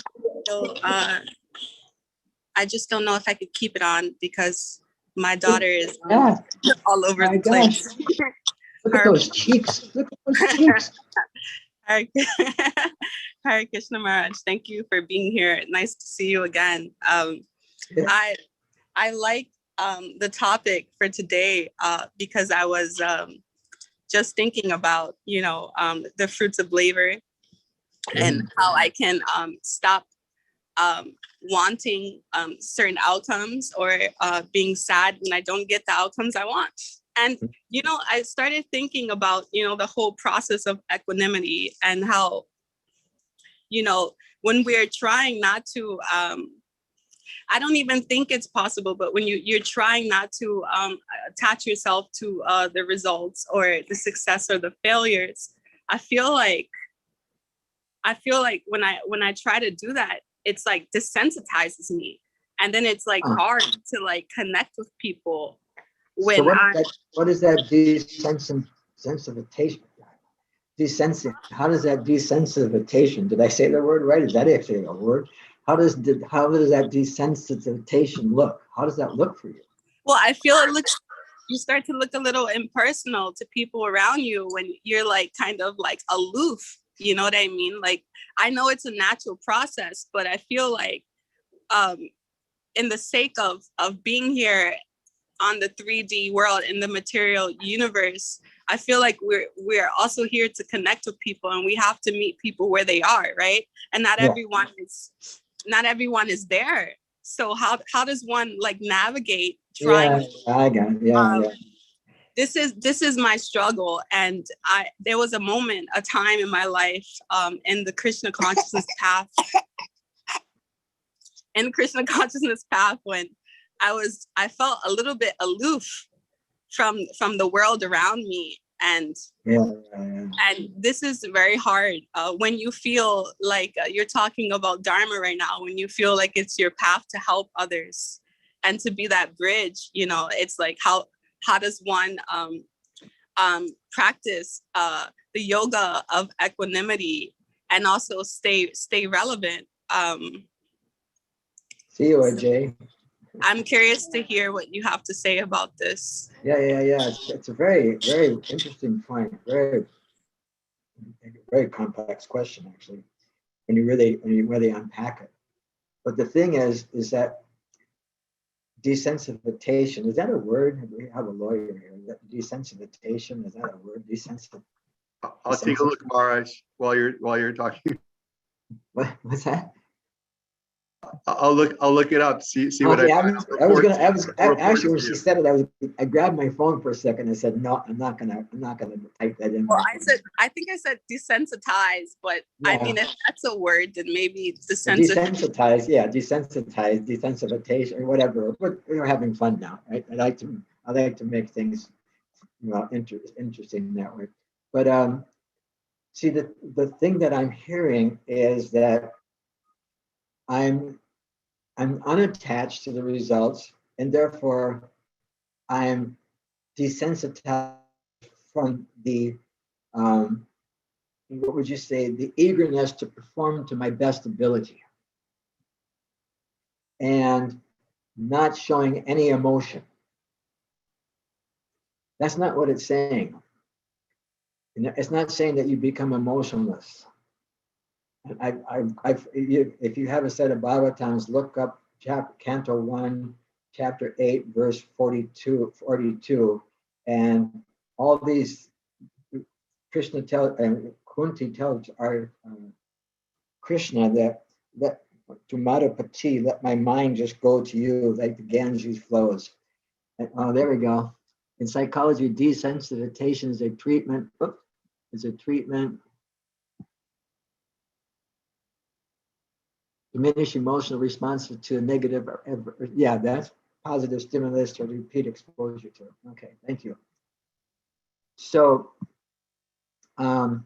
I just don't know if I could keep it on because my daughter is all over the place. Look at those cheeks. Look at those cheeks. Hare Krishna Maharaj, thank you for being here. Nice to see you again. I like the topic for today because I was just thinking about, the fruits of labor and how I can stop wanting certain outcomes or being sad when I don't get the outcomes I want. And, I started thinking about, the whole process of equanimity and how, when we're trying not to, I don't even think it's possible, but when you're trying not to attach yourself to the results or the success or the failures, I feel like when I try to do that, it's like desensitizes me. And then it's like hard to like connect with people when so what is that desensitization? how does that desensitization, did I say the word right? Is that actually a word? How does that desensitization look? How does that look for you? Well, I feel you start to look a little impersonal to people around you when you're like kind of like aloof. You know what I mean? Like, I know it's a natural process, but I feel like in the sake of being here on the 3D world, in the material universe, I feel like we're also here to connect with people, and we have to meet people where they are, right? And not everyone is there. So how does one like navigate trying? Yeah, I got it. Yeah. This is my struggle, and there was a time in my life in the Krishna consciousness path, when I felt a little bit aloof from the world around me, and this is very hard when you feel like you're talking about Dharma right now, when you feel like it's your path to help others and to be that bridge. You know, it's like how does one practice the yoga of equanimity and also stay relevant? See you, AJ. I'm curious to hear what you have to say about this. Yeah. It's a very, very interesting point. Very, very complex question, actually, when you really unpack it. But the thing is that desensitization, is that a word? We have a lawyer here. Is that desensitization? Is that a word? I'll take a look, Maharaj, while you're talking. What's that? I'll look it up. See what I was actually, when she said it, I grabbed my phone for a second and said, no, I'm not gonna type that in. Well, I think I said desensitized, but yeah. I mean, if that's a word, then maybe desensitized. Yeah, desensitization, or whatever. But we're having fun now, right? I like to make things, interesting that way. But see, the thing that I'm hearing is that I'm unattached to the results, and therefore I'm desensitized from the what would you say, the eagerness to perform to my best ability, and not showing any emotion. That's not what it's saying. It's not saying that you become emotionless. If you have a set of Bhagavatams, look up Canto 1, Chapter 8, verse 42, and all these Krishna and Kunti tells our Krishna that to Madhupati, let my mind just go to you like the Ganges flows. And, there we go. In psychology, desensitization is a treatment. Diminish emotional responses to a negative, that's positive stimulus to repeat exposure to. Okay, thank you. So the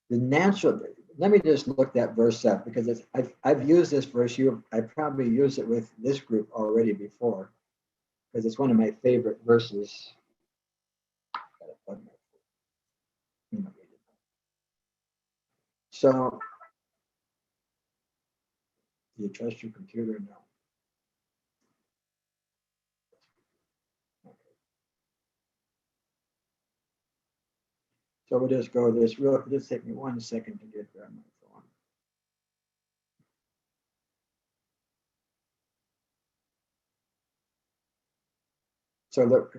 natural, let me just look that verse up, because I've used this verse. I probably used it with this group already before, because it's one of my favorite verses. So, do you trust your computer or no? So we'll just go this real. Just take me 1 second to get there on my phone. So look,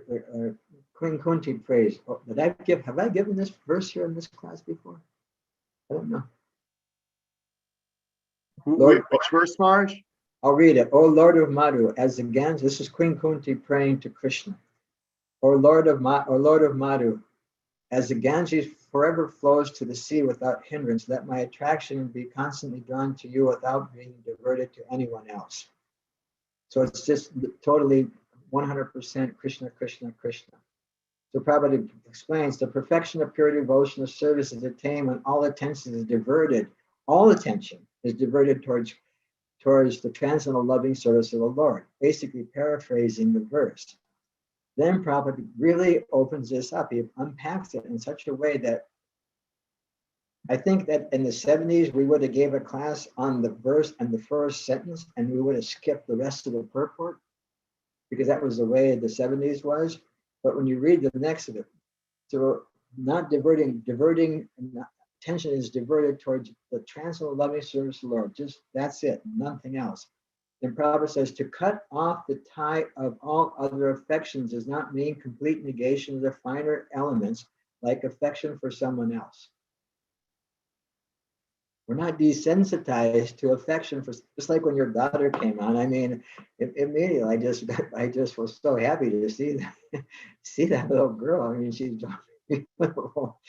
Queen Kunti prays. Oh, have I given this verse here in this class before? I don't know. Lord, which verse, Marge? I'll read it. O Lord of Madhu, as the Ganges, this is Queen Kunti praying to Krishna. O Lord of Madhu, as the Ganges forever flows to the sea without hindrance, let my attraction be constantly drawn to you without being diverted to anyone else. So it's just totally 100% Krishna, Krishna, Krishna. So Prabhupada explains, the perfection of pure devotional service is attained when all attention is diverted. All attention is diverted towards the transcendental loving service of the Lord. Basically paraphrasing the verse. Then Prabhupada really opens this up. He unpacks it in such a way that I think that in the 70s, we would have gave a class on the verse and the first sentence, and we would have skipped the rest of the purport because that was the way the 70s was. But when you read the next of it, so not diverting, attention is diverted towards the transcendental loving service of the Lord. Just that's it, nothing else. Then Prabhupada says, to cut off the tie of all other affections does not mean complete negation of the finer elements like affection for someone else. We're not desensitized to affection for, just like when your daughter came on. I mean, immediately I just was so happy to see that little girl. I mean, she's beautiful.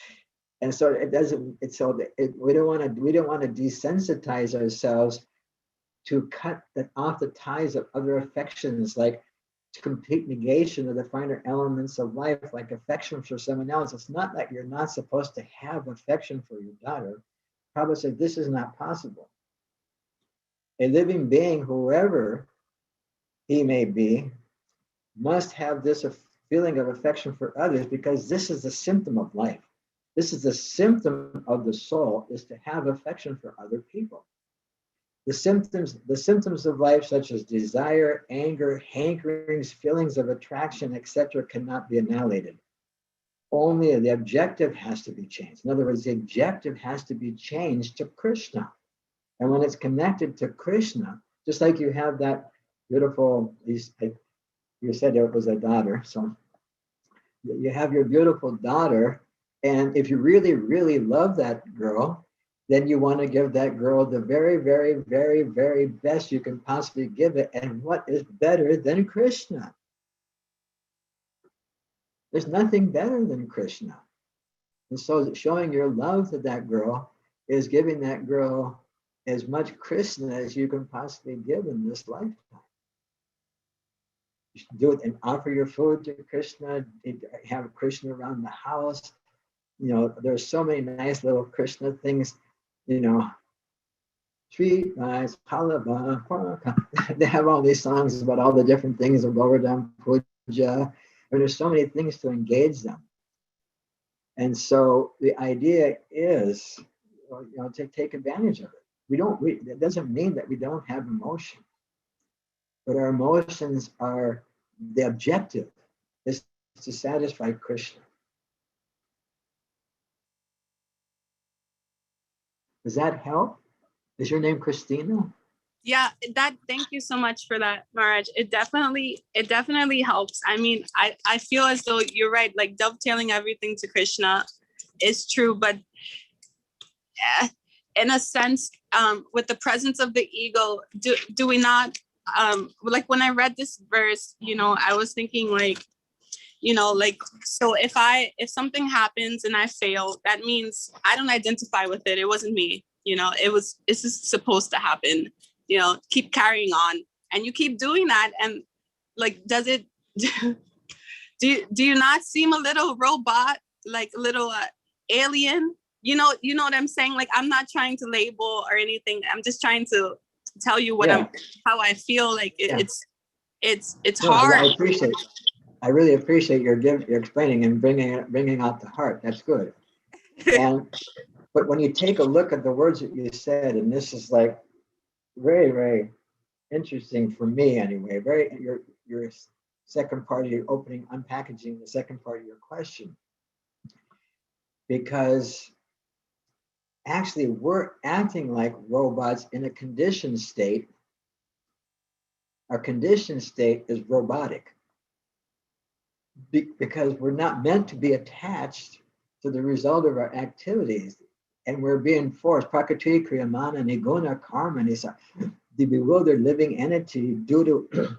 And so it doesn't. It's so we don't want to desensitize ourselves to cut off the ties of other affections, like complete negation of the finer elements of life, like affection for someone else. It's not that you're not supposed to have affection for your daughter. Prabhupada said this is not possible. A living being, whoever he may be, must have this feeling of affection for others because this is the symptom of life. This is the symptom of the soul, is to have affection for other people. The symptoms of life, such as desire, anger, hankerings, feelings of attraction, etc., cannot be annihilated. Only the objective has to be changed. In other words, the objective has to be changed to Krishna. And when it's connected to Krishna, just like you have that beautiful, you said it was a daughter, so you have your beautiful daughter, and if you really, really love that girl, then you want to give that girl the very, very, very, very best you can possibly give it. And what is better than Krishna? There's nothing better than Krishna. And so showing your love to that girl is giving that girl as much Krishna as you can possibly give in this lifetime. You should do it and offer your food to Krishna, have Krishna around the house. You know, there's so many nice little Krishna things, you know, Sweet Rice, Halava, they have all these songs about all the different things of Govardhan Puja. And there's so many things to engage them. And so the idea is, you know, to take advantage of it. It doesn't mean that we don't have emotion, but our emotions are, the objective is to satisfy Krishna. Does that help? Is your name Christina? Yeah, thank you so much for that, Maharaj. It definitely helps. I mean, I feel as though you're right, like dovetailing everything to Krishna is true, but in a sense, with the presence of the ego, do we not, like when I read this verse, you know, I was thinking like, you know, like, so if something happens and I fail, that means I don't identify with it. It wasn't me, you know, it's just supposed to happen, you know, keep carrying on, and you keep doing that. And like, does it, do you not seem a little robot, like a little alien? You know what I'm saying? Like, I'm not trying to label or anything. I'm just trying to tell you what how I feel. Like it's hard. I really appreciate your explaining and bringing out the heart. That's good. But when you take a look at the words that you said, and this is like very, very interesting for me anyway. Your second part of your opening, unpackaging the second part of your question, because actually we're acting like robots in a conditioned state. Our conditioned state is robotic because we're not meant to be attached to the result of our activities, and we're being forced. Prakriti kriyamana niguna karma nisa, the bewildered living entity, due to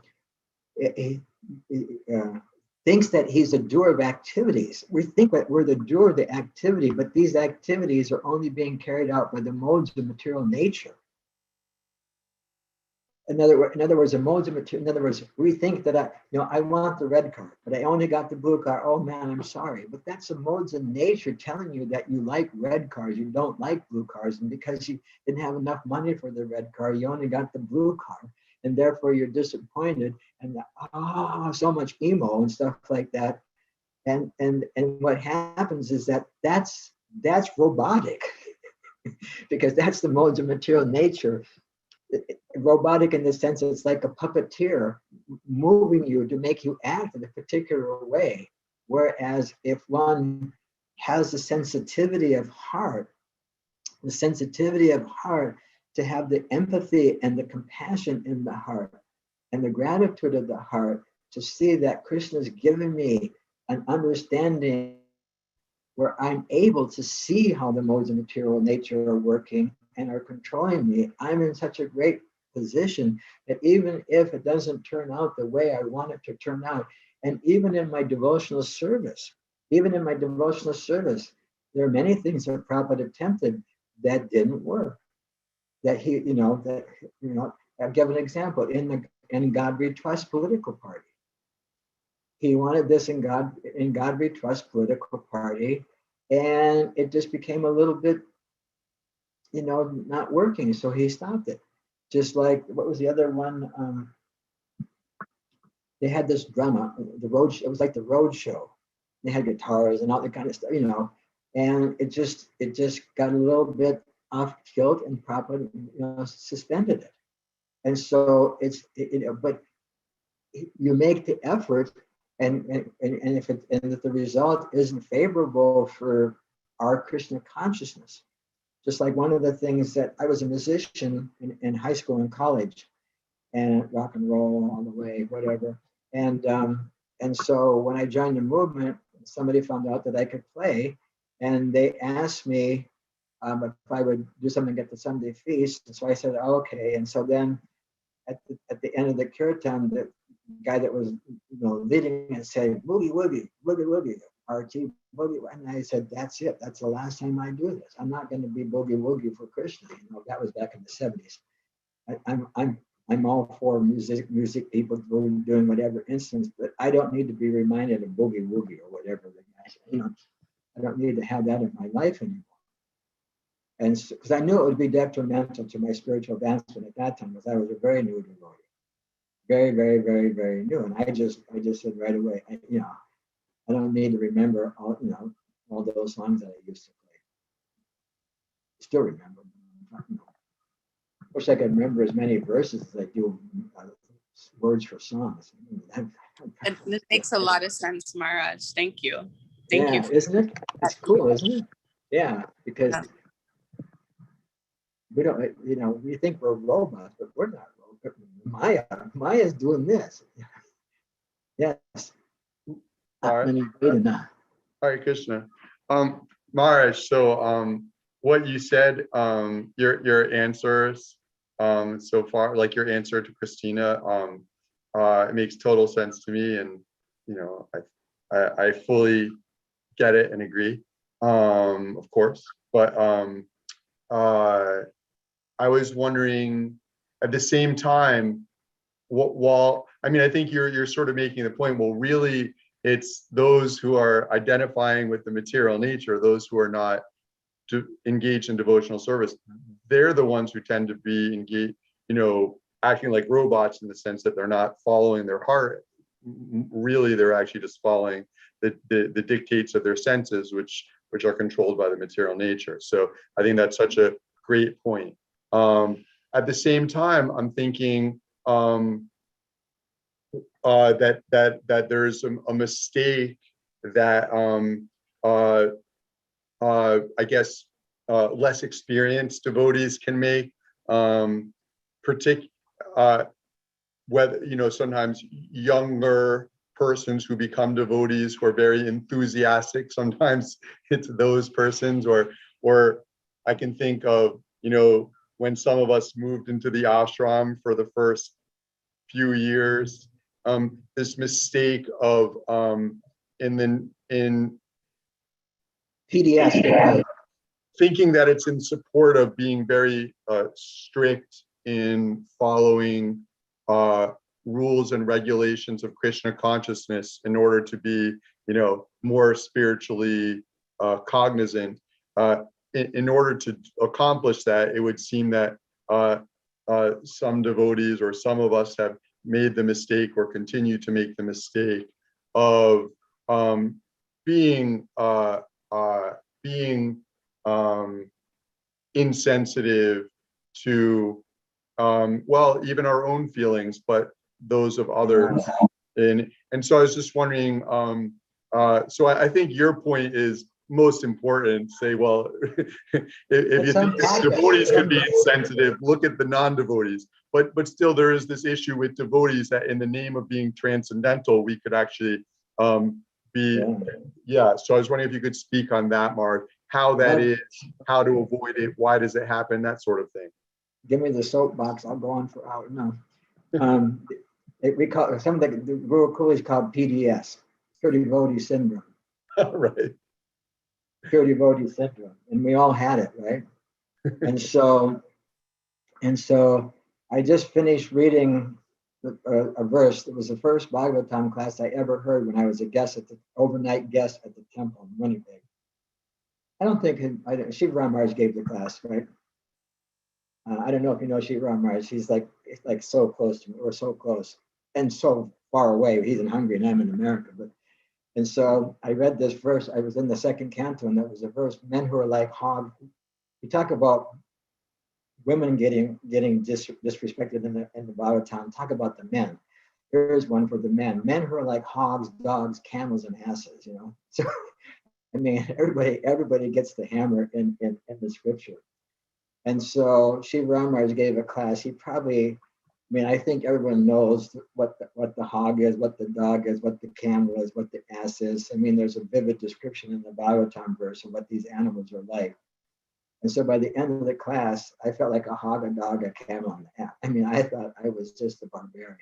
thinks that he's a doer of activities. We think that we're the doer of the activity, but these activities are only being carried out by the modes of material nature. In other words, the modes of material. In other words, we think that I want the red car, but I only got the blue car. Oh man, I'm sorry, but that's the modes of nature telling you that you like red cars, you don't like blue cars, and because you didn't have enough money for the red car, you only got the blue car, and therefore you're disappointed, and so much emo and stuff like that. And what happens is that's robotic. because that's the modes of material nature. Robotic in the sense that it's like a puppeteer moving you to make you act in a particular way. Whereas if one has the sensitivity of heart to have the empathy and the compassion in the heart and the gratitude of the heart to see that Krishna is giving me an understanding where I'm able to see how the modes of material nature are working and are controlling me, I'm in such a great position that even if it doesn't turn out the way I want it to turn out, and even in my devotional service, there are many things that Prabhupada attempted that didn't work. I'll give an example. In God We Trust political party, he wanted this in God We Trust political party, and it just became a little bit, not working. So he stopped it. Just like, what was the other one? They had this drama, it was like the road show. They had guitars and all that kind of stuff, and it just got a little bit off kilt, and Prabhupada, suspended it. And so but you make the effort, and if the result isn't favorable for our Krishna consciousness, just like one of the things that I was a musician in high school and college, and rock and roll all the way, whatever. And so when I joined the movement, somebody found out that I could play, and they asked me if I would do something at the Sunday feast. And so I said, oh, okay. And so then at the end of the kirtan, the guy that was leading it said, boogie woogie, boogie woogie, RT boogie. And I said, that's it. That's the last time I do this. I'm not going to be boogie woogie for Krishna. That was back in the 70s. I'm all for music people doing whatever instruments, but I don't need to be reminded of boogie woogie or whatever the guy. I don't need to have that in my life anymore. And because I knew it would be detrimental to my spiritual advancement at that time, because I was a very new devotee, very, very, very, very new. And I just said right away, I don't need to remember all those songs that I used to play. Still remember. Wish I could remember as many verses as I do words for songs. It makes a lot of sense, Maharaj. Thank you. Thank you. Isn't it? It's cool, isn't it? Yeah, because we don't, we think we're robots, but we're not robots. Maya's doing this. Yes. Hare Krishna. Maharaj, so what you said, your answers so far, like your answer to Christina, it makes total sense to me, and I fully get it and agree, of course. But I was wondering at the same time, I think you're sort of making the point, well, really, it's those who are identifying with the material nature, those who are not engaged in devotional service, they're the ones who tend to be engaged, acting like robots in the sense that they're not following their heart. Really, they're actually just following the dictates of their senses, which are controlled by the material nature. So I think that's such a great point. At the same time, I'm thinking that there's a mistake that I guess less experienced devotees can make, whether sometimes younger persons who become devotees who are very enthusiastic. Sometimes it's those persons, or I can think of when some of us moved into the ashram for the first few years, this mistake of in PDS, thinking that it's in support of being very strict in following rules and regulations of Krishna consciousness in order to be, more spiritually cognizant. In order to accomplish that, it would seem that some devotees or some of us have made the mistake or continue to make the mistake of being insensitive to, well, even our own feelings, but those of others. And so I was just wondering, so I think your point is most important. Say, well, if you think devotees could be insensitive, look at the non-devotees. But still, there is this issue with devotees that in the name of being transcendental, we could actually be, yeah. So I was wondering if you could speak on that, Mark, how that is, how to avoid it, why does it happen, that sort of thing. Give me the soapbox, I'll go on for hours. No. We call some of the rural coolies called PDS, pure devotee syndrome. Right. Pure devotee syndrome, and we all had it, right? and so I just finished reading a verse. It was the first Bhagavatam class I ever heard when I was a guest at the overnight guest at the temple in Winnipeg. I don't think Shiva Ram Maharaj gave the class, right? I don't know if you know Shiva Ram Maharaj. He's like so close to me. We're so close and so far away. He's in Hungary and I'm in America. And so I read this verse. I was in the second canto, and that was a verse: "Men who are like hogs." We talk about women getting disrespected in the Bhagavatam. Talk about the men. Here's one for the men: men who are like hogs, dogs, camels, and asses. You know. So I mean, everybody gets the hammer in the scripture. And so Shiva Ram Maharaj gave a class. He probably, I think everyone knows what the hog is, what the dog is, what the camel is, what the ass is. There's a vivid description in the Bhagavatam verse of what these animals are like. And so by the end of the class, I felt like a hog, a dog, a camel, and an ass. I thought I was just a barbarian,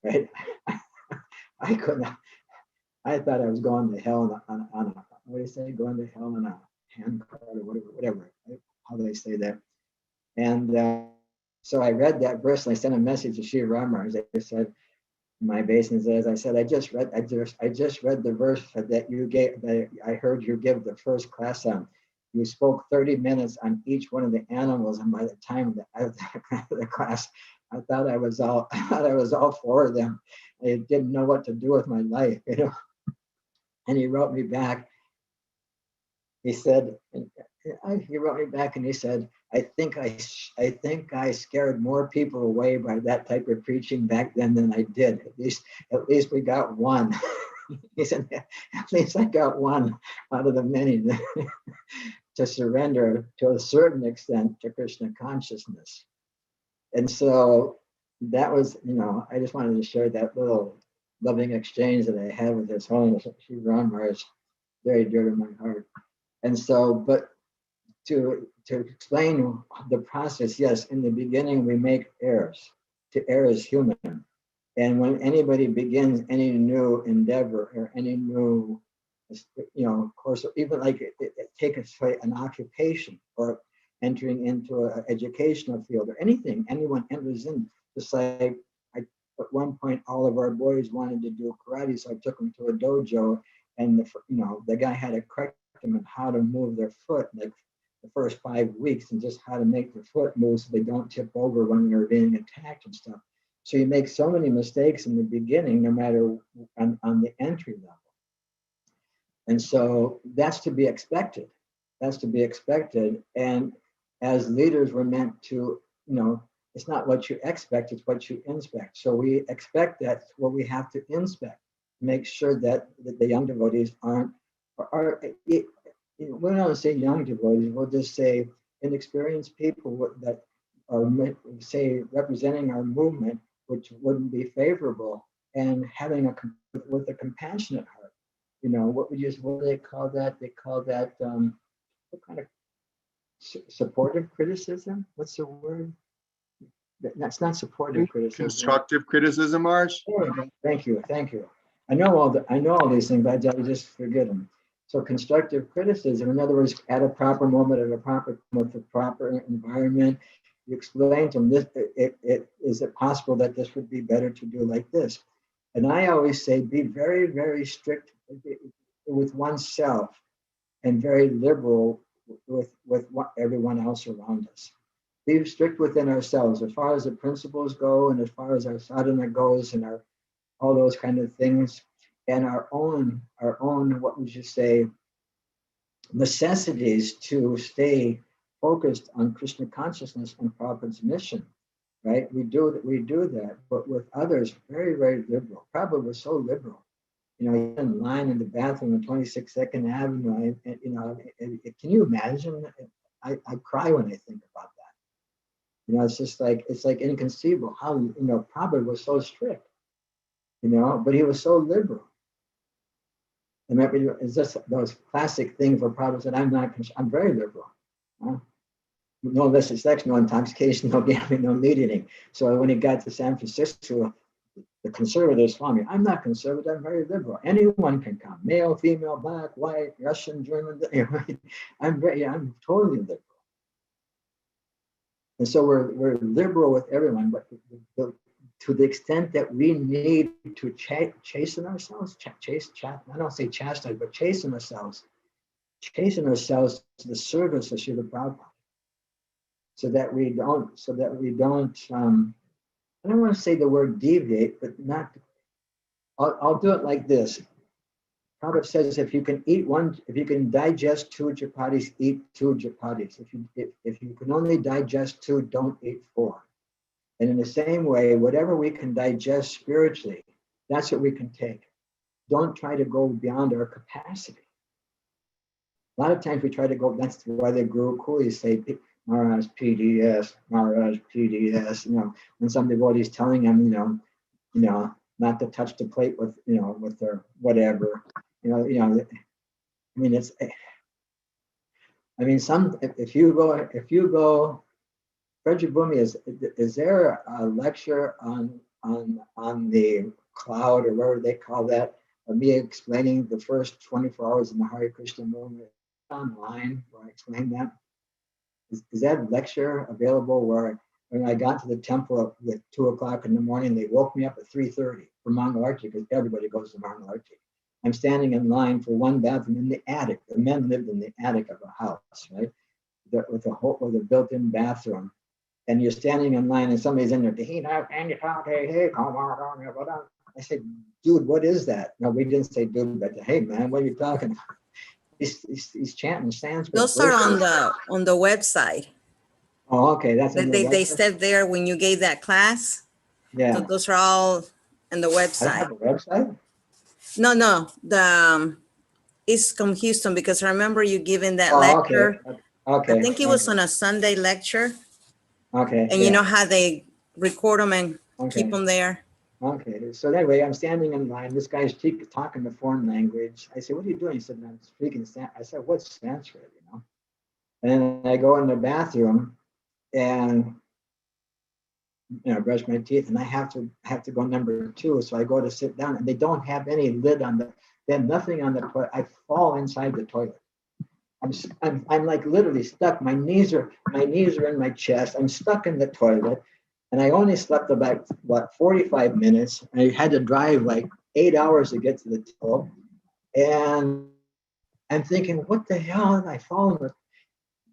right? I thought I was going to hell on a what do you say? Going to hell on a handcart or whatever, right? How do they say that? And so I read that verse and I sent a message to Shiva Ram Maharaj. I said, my obeisance is, I said, I just read the verse that you gave, that I heard you give the first class on. You spoke 30 minutes on each one of the animals, and by the time of the class, I thought I was all for them. I didn't know what to do with my life, you know. And he wrote me back. He said, he wrote me back and he said, I think I scared more people away by that type of preaching back then than I did. At least we got one. He said, at least I got one out of the many to surrender to a certain extent to Krishna consciousness. And so that was, I just wanted to share that little loving exchange that I had with His Holiness Shiva Ram Maharaj, very dear to my heart. And so, but to explain the process, yes, in the beginning we make errors. To err is human. And when anybody begins any new endeavor or any new, course, or even like take an occupation or entering into an educational field or anything, anyone enters in, just like at one point, all of our boys wanted to do karate, so I took them to a dojo, and the guy had to correct them on how to move their foot, like the first 5 weeks, and just how to make their foot move so they don't tip over when they're being attacked and stuff. So you make so many mistakes in the beginning, no matter on the entry level. And so that's to be expected. That's to be expected. And as leaders, we're meant to, it's not what you expect, it's what you inspect. So we expect that what we have to inspect, make sure that the young devotees we don't say young devotees, we'll just say inexperienced people that are, say, representing our movement, which wouldn't be favorable, and having with a compassionate heart. What do they call that? They call that what kind of supportive criticism? What's the word? That's not supportive criticism. Constructive criticism, Marsh. Thank you. I know all these things, but I just forget them. So constructive criticism, in other words, at a proper moment, with the proper environment, you explain to them this. Is it possible that this would be better to do like this? And I always say, be very, very strict with oneself and very liberal with everyone else around us. Be strict within ourselves as far as the principles go, and as far as our sadhana goes, and all those kind of things, and our own, what would you say, necessities to stay focused on Krishna consciousness and Prabhupada's mission, right? We do that, but with others, very, very liberal. Prabhupada was so liberal. You know, in line in the bathroom on 22nd Avenue. Can you imagine? I cry when I think about that. You know, it's like inconceivable how, you know, Prabhupada was so strict, you know, but he was so liberal. And it's just those classic things where Prabhupada said, I'm very liberal. Huh? No illicit sex, no intoxication, no gambling, no meat eating. So when he got to San Francisco, the conservative Swami, I'm not conservative, I'm very liberal. Anyone can come, male, female, black, white, Russian, German. I'm totally liberal. And so we're liberal with everyone, but to the extent that we need to chasten ourselves, I don't say chastise, but chasten ourselves to the service of Srila Prabhupada, so that we don't, I don't want to say the word deviate, but not, I'll do it like this. Prabhupada says, if you can digest 2 chapatis, eat 2 chapatis. If you can only digest 2, don't eat 4. And in the same way, whatever we can digest spiritually, that's what we can take. Don't try to go beyond our capacity. A lot of times we try to go, that's why the Guru Coolies say, Maharaj PDS, Maharaj PDS, you know, when some devotee is telling him, you know, not to touch the plate with, you know, with their whatever, you know, I mean, if you go, Frederick Bhumi, is there a lecture on the cloud or whatever they call that, of me explaining the first 24 hours in the Hare Krishna movement online where I explain that? Is that lecture available where when I got to the temple at 2 o'clock in the morning, they woke me up at 3:30 for Mangal Arti, because everybody goes to Mangal Arti. I'm standing in line for one bathroom in the attic. The men lived in the attic of a house, right? With a built-in bathroom. And you're standing in line and somebody's in there. I said, dude, what is that? No, we didn't say dude, but hey man, what are you talking about? He's chanting Sanskrit. Those are on the website. Oh, okay. That's they said there when you gave that class. Yeah. So those are all on the website. I have a website? No. It's from Houston, because I remember you giving that lecture. Okay. I think it was on a Sunday lecture. Okay. And you know how they record them and keep them there. Okay, so anyway, I'm standing in line. This guy's talking the foreign language. I said, what are you doing? He said, I'm speaking Sanskrit. I said, what's Sanskrit, you know? And I go in the bathroom and, you know, brush my teeth, and I have to go number 2. So I go to sit down, and they don't have any lid on they have nothing on the toilet. I fall inside the toilet. I'm like literally stuck. My knees are in my chest. I'm stuck in the toilet. And I only slept about 45 minutes. I had to drive like 8 hours to get to the temple. And I'm thinking, what the hell did I fall in?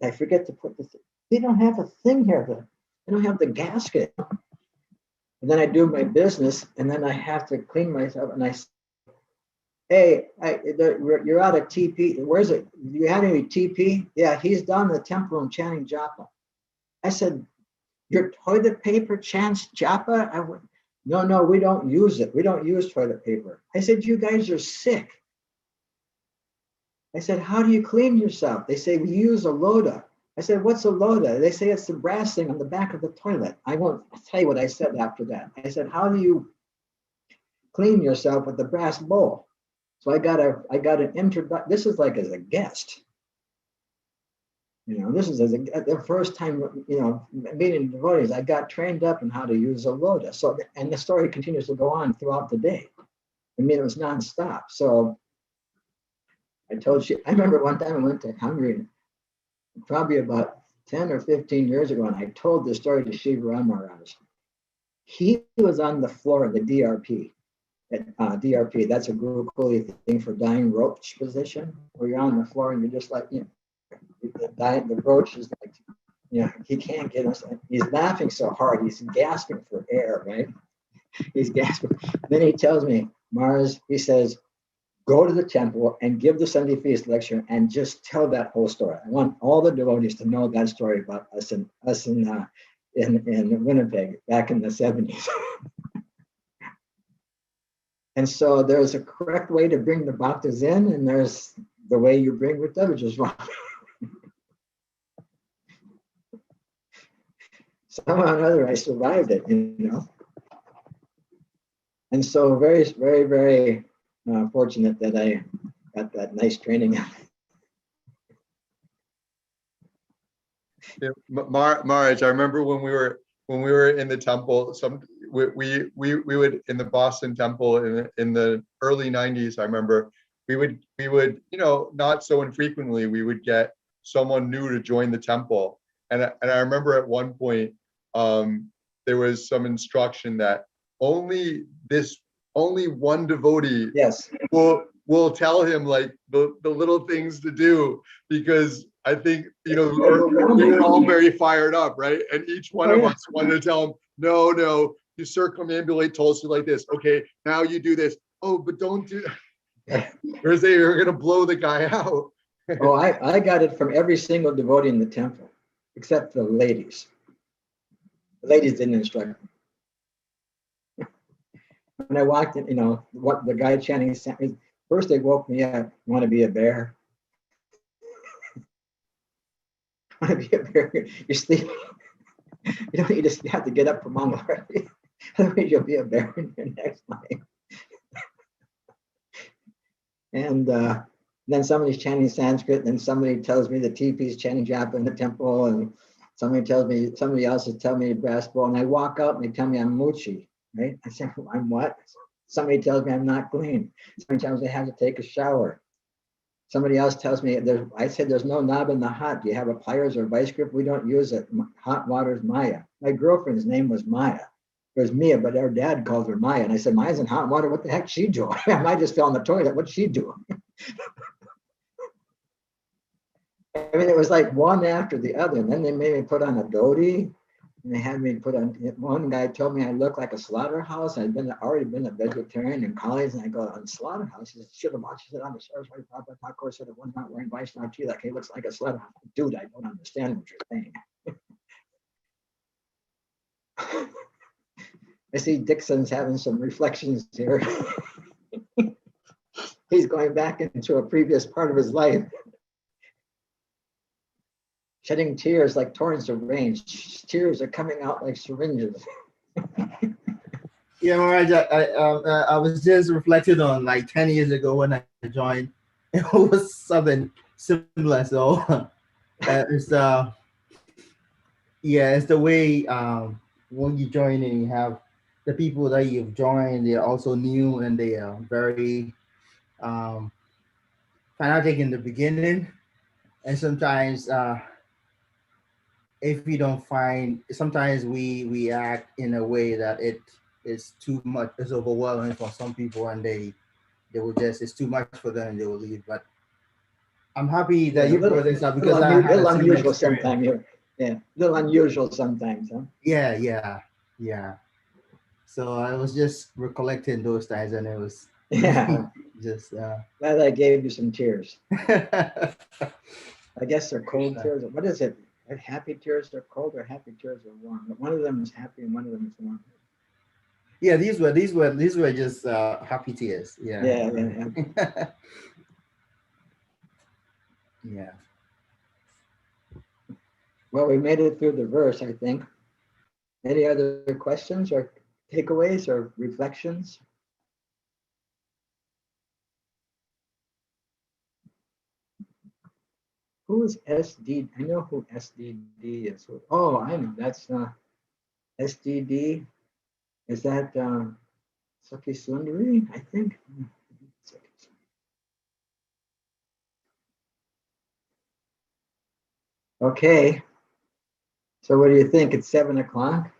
I forget to put this. They don't have a thing here. They don't have the gasket. And then I do my business, and then I have to clean myself. And I say, hey, you're out of TP. Where's it? Do you have any TP? Yeah, he's down in the temple and chanting japa. I said, your toilet paper chants japa? No, we don't use it. We don't use toilet paper. I said, you guys are sick. I said, how do you clean yourself? They say, we use a loda. I said, what's a loda? They say it's the brass thing on the back of the toilet. I won't tell you what I said after that. I said, how do you clean yourself with the brass bowl? So I got an introduction. This is like as a guest. You know, this is the first time, you know, meeting devotees, I got trained up in how to use a loda. So, and the story continues to go on throughout the day. I mean, it was nonstop. So I told you, I remember one time I went to Hungary, probably about 10 or 15 years ago, and I told this story to Shiva Ram Maharaj. He was on the floor of the DRP. DRP, that's a Guru Kuli thing for dying roach position, where you're on the floor and you're just like, you know, the roach is like, you know, he can't get us. He's laughing so hard, he's gasping for air, right? He's gasping. Then he tells me, Mars, he says, go to the temple and give the Sunday feast lecture and just tell that whole story. I want all the devotees to know that story about us in Winnipeg back in the 70s. And so there's a correct way to bring the bhaktas in, and there's the way you bring Rtadhvaja Swami. Somehow or other, I survived it, you know. And so very, very, very fortunate that I got that nice training. Yeah, Maharaj, I remember when we were in the temple, we would in the Boston temple in the early 90s. I remember we would not so infrequently we would get someone new to join the temple, and I remember at one point there was some instruction that only one devotee Yes. will tell him like the little things to do, because I think we were all very fired up, right? And each one of us wanted to tell him, no, you circumambulate Tulsi like this. Okay, now you do this. Oh, but don't do that. Or say you're gonna blow the guy out. Oh, I got it from every single devotee in the temple, except the ladies. The ladies didn't instruct me. When I walked in, what the guy chanting, first they woke me up, want to be a bear? Want to be a bear? You're sleeping. You don't need to have to get up for Mama already. Otherwise you'll be a bear in your next life. And then somebody's chanting Sanskrit, and then somebody tells me the teepee's chanting japa in the temple, and somebody else is telling me brass bowl, and I walk out and they tell me I'm mochi, right? I say, I'm what? Somebody tells me I'm not clean. Somebody tells me I have to take a shower. Somebody else tells me, I said, there's no knob in the hot. Do you have a pliers or a vice grip? We don't use it. Hot water is Maya. My girlfriend's name was Maya. It was Mia, but her dad called her Maya. And I said, Maya's in hot water. What the heck she doing? I just fell in the toilet. What's she doing? I mean, it was like one after the other. And then they made me put on a dhoti. And they had me put on, one guy told me I looked like a slaughterhouse. I'd already been a vegetarian in college. And I go, on slaughterhouse? He said, should have watched it on the Saraswati Prabhupada Thakur said it was not wearing Vaishnava tea. Like he looks like a slaughterhouse. Dude, I don't understand what you're saying. I see Dixon's having some reflections here. He's going back into a previous part of his life. Shedding tears like torrents of rain. Tears are coming out like syringes. Yeah, Maharaj, I was just reflecting on like 10 years ago when I joined. It was something similar. So it's the way when you join and you have the people that you've joined, they're also new and they are very fanatic in the beginning. And sometimes if we don't find, sometimes we act in a way that it is too much, it's overwhelming for some people, and they will just, it's too much for them and they will leave. But I'm happy that you brought this up because I had a unusual sometimes. Yeah, a little unusual sometimes, huh? Yeah. So I was just recollecting those times, and it was just glad I gave you some tears. I guess they're cold tears. What is it? Happy tears are cold or happy tears are warm? But one of them is happy and one of them is warm. Yeah, these were just happy tears. Yeah. Yeah. Well, we made it through the verse, I think. Any other questions or takeaways or reflections? Who is SD? I know who SDD is. Oh, I know. That's SDD. Is that Saki Sundari? I think. Okay. So what do you think? It's 7 o'clock.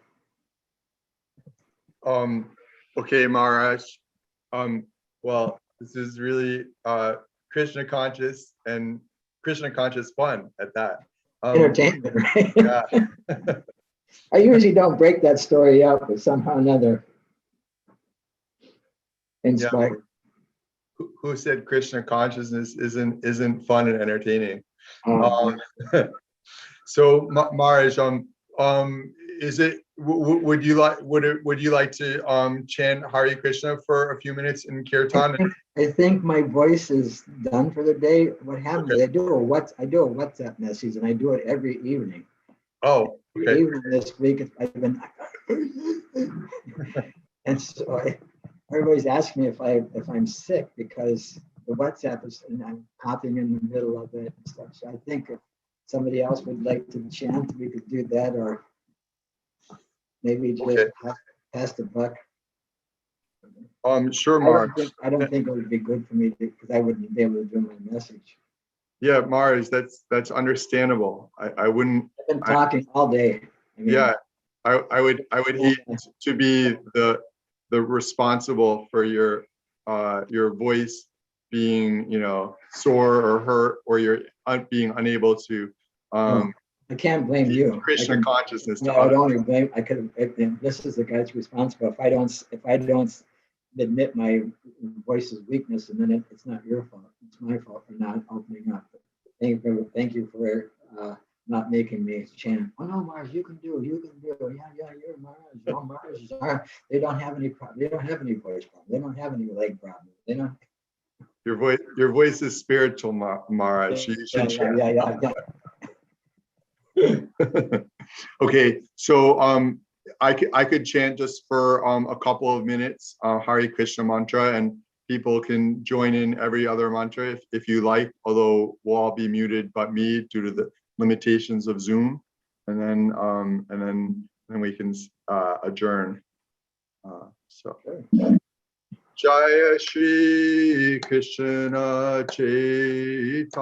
Okay, Maharaj. Well, this is really Krishna conscious and Krishna conscious fun at that. Entertainment, right? Yeah. I usually don't break that story up, but somehow or another. Inspired. who said Krishna consciousness isn't fun and entertaining? So Maharaj, is it would you like to chant Hare Krishna for a few minutes in kirtan? I think my voice is done for the day. What happens? Okay. I do a WhatsApp message, and I do it every evening. Oh, okay. Even this week, I've been, and so everybody's asking me if I'm sick because the WhatsApp is, and I'm coughing in the middle of it and stuff. So I think if somebody else would like to chant, we could do that, or maybe just pass the buck. Sure, Mark. I don't think it would be good for me because I wouldn't be able to do my message. Yeah, Mars, that's understandable. I wouldn't. I've been talking all day. I mean, yeah, I would hate to be the responsible for your voice being, you know, sore or hurt, or you're being unable to. I can't blame you. Krishna consciousness. No, I don't only blame. I could. This is the guy that's responsible. If I don't admit my voice's weakness, and then it's not your fault. It's my fault for not opening up. Thank you for not making me chant. Oh no, Mars, you can do. Yeah, you're Mars. Oh, Mars is Mars. They don't have any problem. They don't have any voice problem. They don't have any leg problem. They don't. Your voice is spiritual, Maharaj. You should chant. Yeah. Okay, so I could chant just for a couple of minutes Hare Krishna mantra, and people can join in every other mantra if you like, although we'll all be muted but me due to the limitations of Zoom, and then we can adjourn. Jaya Shri Krishna Chaitanya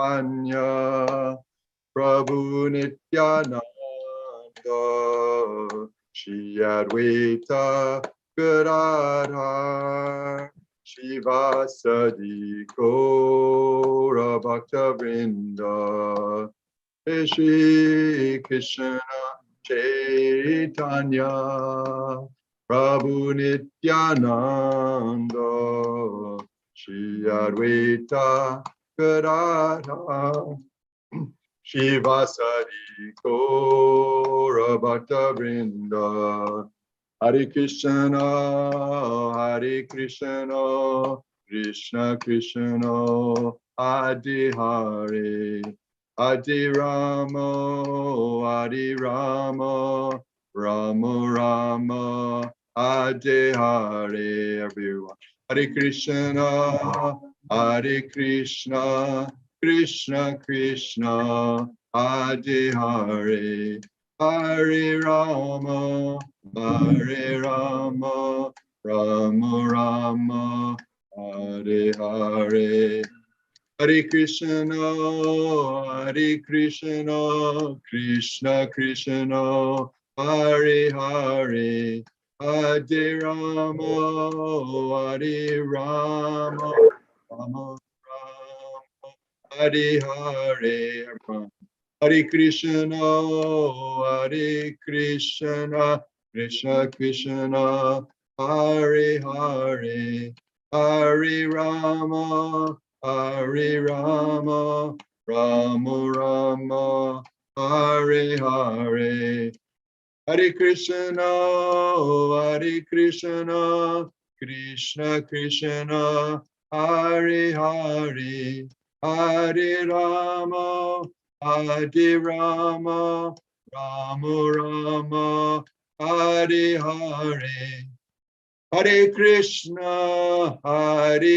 Prabhu Nityananda Shri Advaita Gadadhar Shivasadi Gaura Bhakta Vrinda Shri Krishna Chaitanya Prabhu Nityananda Shri Advaita Gadadhar Shivasadi Gaura Bhakta Vrinda. Hare Krishna, Krishna Krishna, Hare Hare, Hare Rama, Rama Rama, Hare Hare, everyone. Hare Krishna, Krishna Krishna, Hare Hare, Hare Rama, Rama Rama, Hare Hare. Hare Krishna, Krishna Krishna, Hare Hare, Hare Rama, Rama Rama, Hare Hare. Hare Krishna, Krishna Krishna, Hare Hare, Hare Rama, Rama Rama, Hare Hare. Hare Krishna, Krishna Krishna, Hare Hare, Hare Rama, Rama Rama, Hare Hare. Hare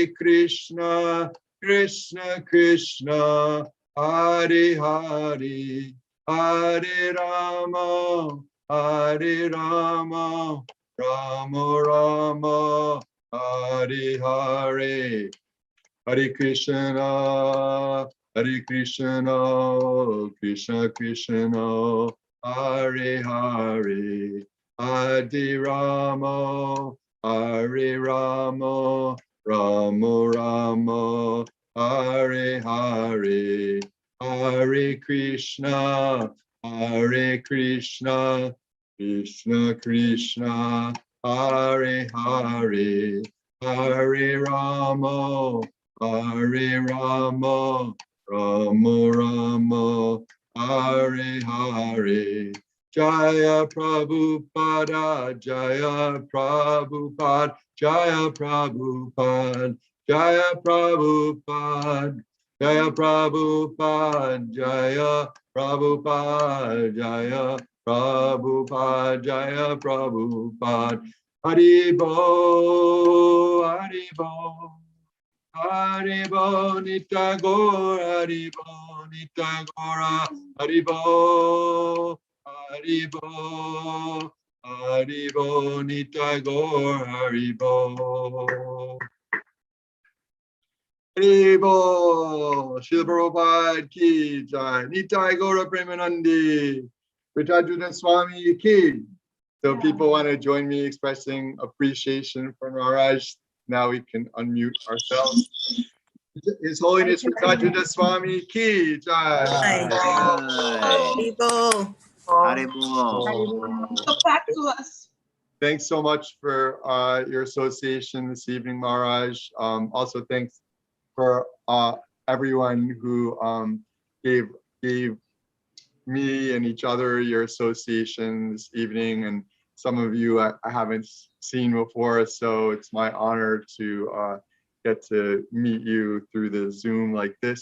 Krishna, Krishna Krishna, Hare Hare, Hare Rama, Rama Rama, Hare Hare. Hare Krishna, Krishna Krishna, Hare Hare, Hare Rama, Rama Rama, Hare Hare. Hare Krishna, Krishna Krishna, Hare Hare, Hare Rama, Hare Rama, Rama Rama, Hare Hare. Jaya Prabhupada, Jaya Prabhupada, Jaya Prabhupada, Jaya Prabhupada, Jaya Prabhupada, Jaya Prabhupada, Jaya Prabhupada, Jaya Prabhupada. Haribo, Haribo. Haribo Nitagora, Haribo Nitagora, Haribo, Haribo, Haribo Nitagora, Haribo. Haribo, Srila Prabhupada ki jai, Nitai Gaura Premanandi, Rtadhvaja Swami ki. So if people want to join me expressing appreciation for Maharaj, now we can unmute ourselves. His Holiness Rtadhvaja Swami ki jai. Haribo. Come back to us. Thanks so much for your association this evening, Maharaj. Also, thanks for everyone who gave me and each other your association this evening, and some of you I haven't seen before, so it's my honor to get to meet you through the Zoom like this.